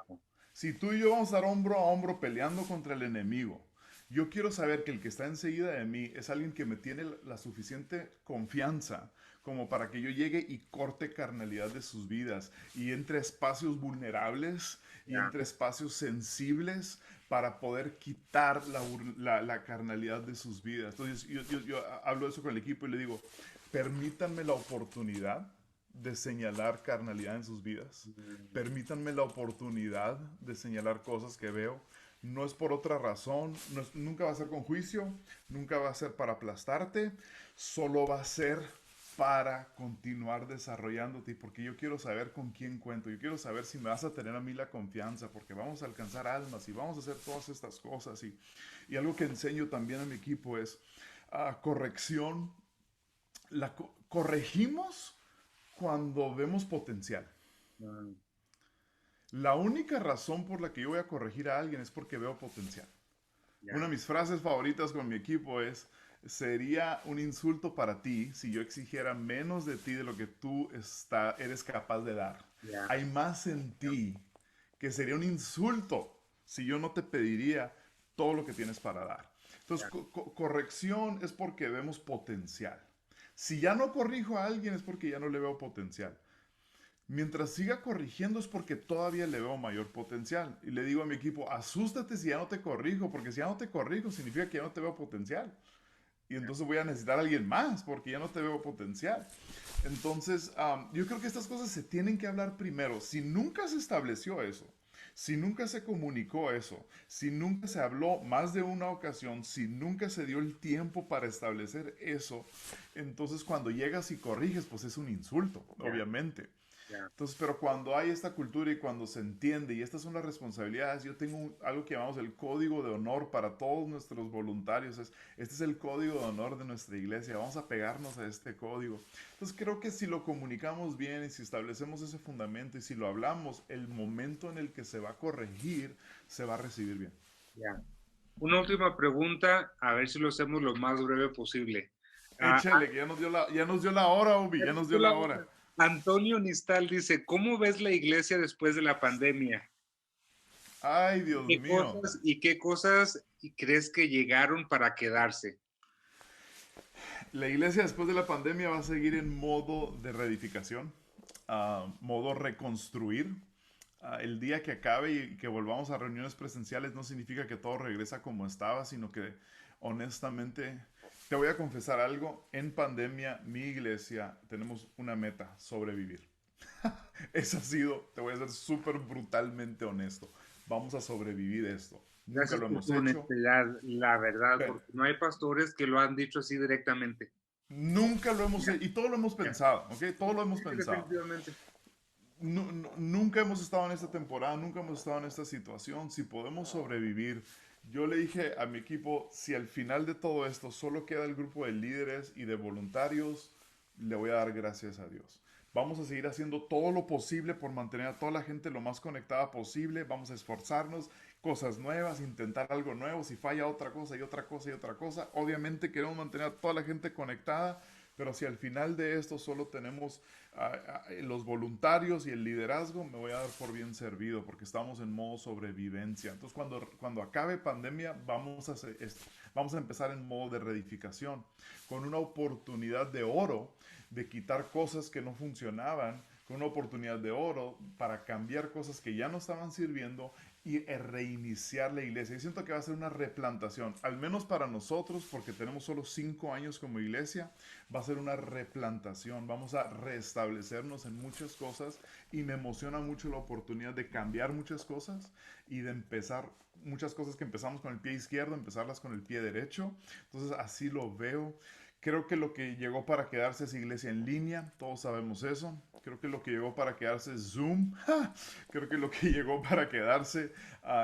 si tú y yo vamos a estar hombro a hombro peleando contra el enemigo, yo quiero saber que el que está enseguida de mí es alguien que me tiene la suficiente confianza como para que yo llegue y corte carnalidad de sus vidas y entre espacios vulnerables y entre espacios sensibles para poder quitar la carnalidad de sus vidas. Entonces yo hablo de eso con el equipo y le digo, permítanme la oportunidad de señalar carnalidad en sus vidas. Permítanme la oportunidad de señalar cosas que veo. No es por otra razón, nunca va a ser con juicio, nunca va a ser para aplastarte, solo va a ser para continuar desarrollándote, porque yo quiero saber con quién cuento, yo quiero saber si me vas a tener a mí la confianza, porque vamos a alcanzar almas y vamos a hacer todas estas cosas. Y algo que enseño también a mi equipo es corrección. Corregimos cuando vemos potencial. La única razón por la que yo voy a corregir a alguien es porque veo potencial. Una de mis frases favoritas con mi equipo es, sería un insulto para ti si yo exigiera menos de ti de lo que tú eres capaz de dar. Hay más en ti que sería un insulto si yo no te pediría todo lo que tienes para dar. Entonces, corrección es porque vemos potencial. Si ya no corrijo a alguien es porque ya no le veo potencial. Mientras siga corrigiendo es porque todavía le veo mayor potencial. Y le digo a mi equipo, asústate si ya no te corrijo, porque si ya no te corrijo significa que ya no te veo potencial. Y entonces voy a necesitar a alguien más porque ya no te veo potencial. Entonces, yo creo que estas cosas se tienen que hablar primero. Si nunca se estableció eso, si nunca se comunicó eso, si nunca se habló más de una ocasión, si nunca se dio el tiempo para establecer eso, entonces cuando llegas y corriges, pues es un insulto, Ya, obviamente. ya. Entonces, pero cuando hay esta cultura y cuando se entiende, y estas son las responsabilidades, yo tengo algo que llamamos el código de honor para todos nuestros voluntarios. Este es el código de honor de nuestra iglesia. Vamos a pegarnos a este código. Entonces, creo que si lo comunicamos bien y si establecemos ese fundamento y si lo hablamos, el momento en el que se va a corregir, se va a recibir bien. Ya. Una última pregunta, a ver si lo hacemos lo más breve posible. Ah, Échale, que ya nos dio la hora, Obi, ya nos dio la hora. Antonio Nistal dice, ¿cómo ves la iglesia después de la pandemia? Ay, Dios mío. Y qué cosas crees que llegaron para quedarse? La iglesia después de la pandemia va a seguir en modo de reedificación, modo reconstruir. El día que acabe y que volvamos a reuniones presenciales no significa que todo regresa como estaba, sino que honestamente te voy a confesar algo. En pandemia, mi iglesia, tenemos una meta: sobrevivir. Eso ha sido, te voy a ser súper brutalmente honesto. Vamos a sobrevivir esto. Nunca Gracias lo por hemos tu hecho. honestidad, la verdad, porque no hay pastores que lo han dicho así directamente. Nunca lo hemos hecho. Y todo lo hemos Ya, pensado, ¿ok? Todo lo hemos sí, pensado. definitivamente. Nunca hemos estado en esta temporada, nunca hemos estado en esta situación. Si podemos sobrevivir, yo le dije a mi equipo, si al final de todo esto solo queda el grupo de líderes y de voluntarios, le voy a dar gracias a Dios. Vamos a seguir haciendo todo lo posible por mantener a toda la gente lo más conectada posible. Vamos a esforzarnos, cosas nuevas, intentar algo nuevo. Si falla otra cosa y otra cosa y otra cosa, obviamente queremos mantener a toda la gente conectada. Pero si al final de esto solo tenemos los voluntarios y el liderazgo, me voy a dar por bien servido porque estamos en modo sobrevivencia. Entonces, cuando acabe pandemia, vamos a empezar en modo de reedificación, con una oportunidad de oro de quitar cosas que no funcionaban, con una oportunidad de oro para cambiar cosas que ya no estaban sirviendo y reiniciar la iglesia. Y siento que va a ser una replantación, al menos para nosotros, porque tenemos solo 5 años como iglesia, va a ser una replantación. Vamos a restablecernos en muchas cosas y me emociona mucho la oportunidad de cambiar muchas cosas y de empezar muchas cosas que empezamos con el pie izquierdo, empezarlas con el pie derecho. Entonces así lo veo. Creo que lo que llegó para quedarse es iglesia en línea, todos sabemos eso. Creo que lo que llegó para quedarse es Zoom. Creo que lo que llegó para quedarse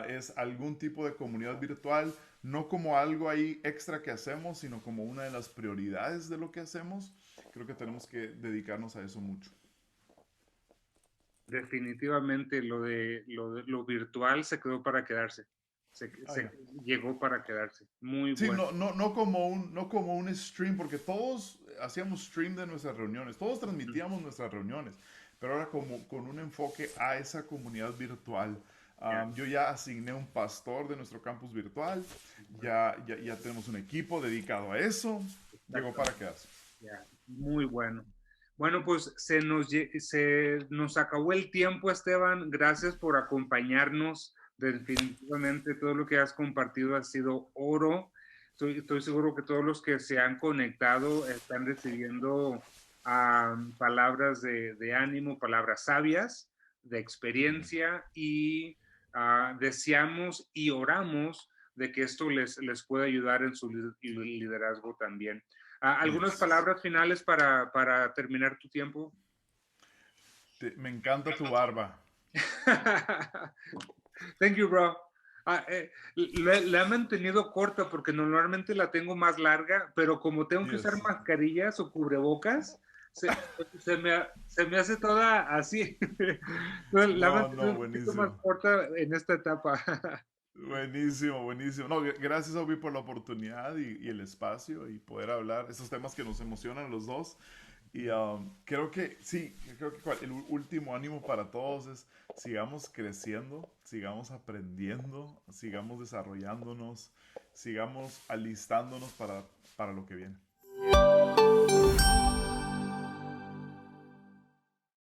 es algún tipo de comunidad virtual, no como algo ahí extra que hacemos, sino como una de las prioridades de lo que hacemos. Creo que tenemos que dedicarnos a eso mucho. Definitivamente lo virtual se quedó para quedarse. Ah, ya. Llegó para quedarse. Muy Sí, bueno. no como un stream, porque todos hacíamos stream de nuestras reuniones, todos transmitíamos nuestras reuniones, pero ahora como con un enfoque a esa comunidad virtual. Ya, Yo ya asigné un pastor de nuestro campus virtual, bueno, ya tenemos un equipo dedicado a eso, llegó para exactamente. quedarse. Ya, muy bueno. Bueno, pues se nos acabó el tiempo, Esteban. Gracias por acompañarnos. Definitivamente todo lo que has compartido ha sido oro. Estoy seguro que todos los que se han conectado están recibiendo palabras de ánimo, palabras sabias, de experiencia y deseamos y oramos de que esto les pueda ayudar en su liderazgo también. ¿Algunas Yes. palabras finales para terminar tu tiempo? Me encanta tu barba. Thank you, bro. La he mantenido corta porque normalmente la tengo más larga, pero como tengo que usar Yes. mascarillas o cubrebocas, se me hace toda así. Entonces, la he No, mantenido no, un poquito más buenísimo. corta en esta etapa. Buenísimo, buenísimo. No, gracias, Obi, por la oportunidad y el espacio y poder hablar esos temas que nos emocionan los dos. Y creo que sí, creo que el último ánimo para todos es sigamos creciendo, sigamos aprendiendo, sigamos desarrollándonos, sigamos alistándonos para lo que viene.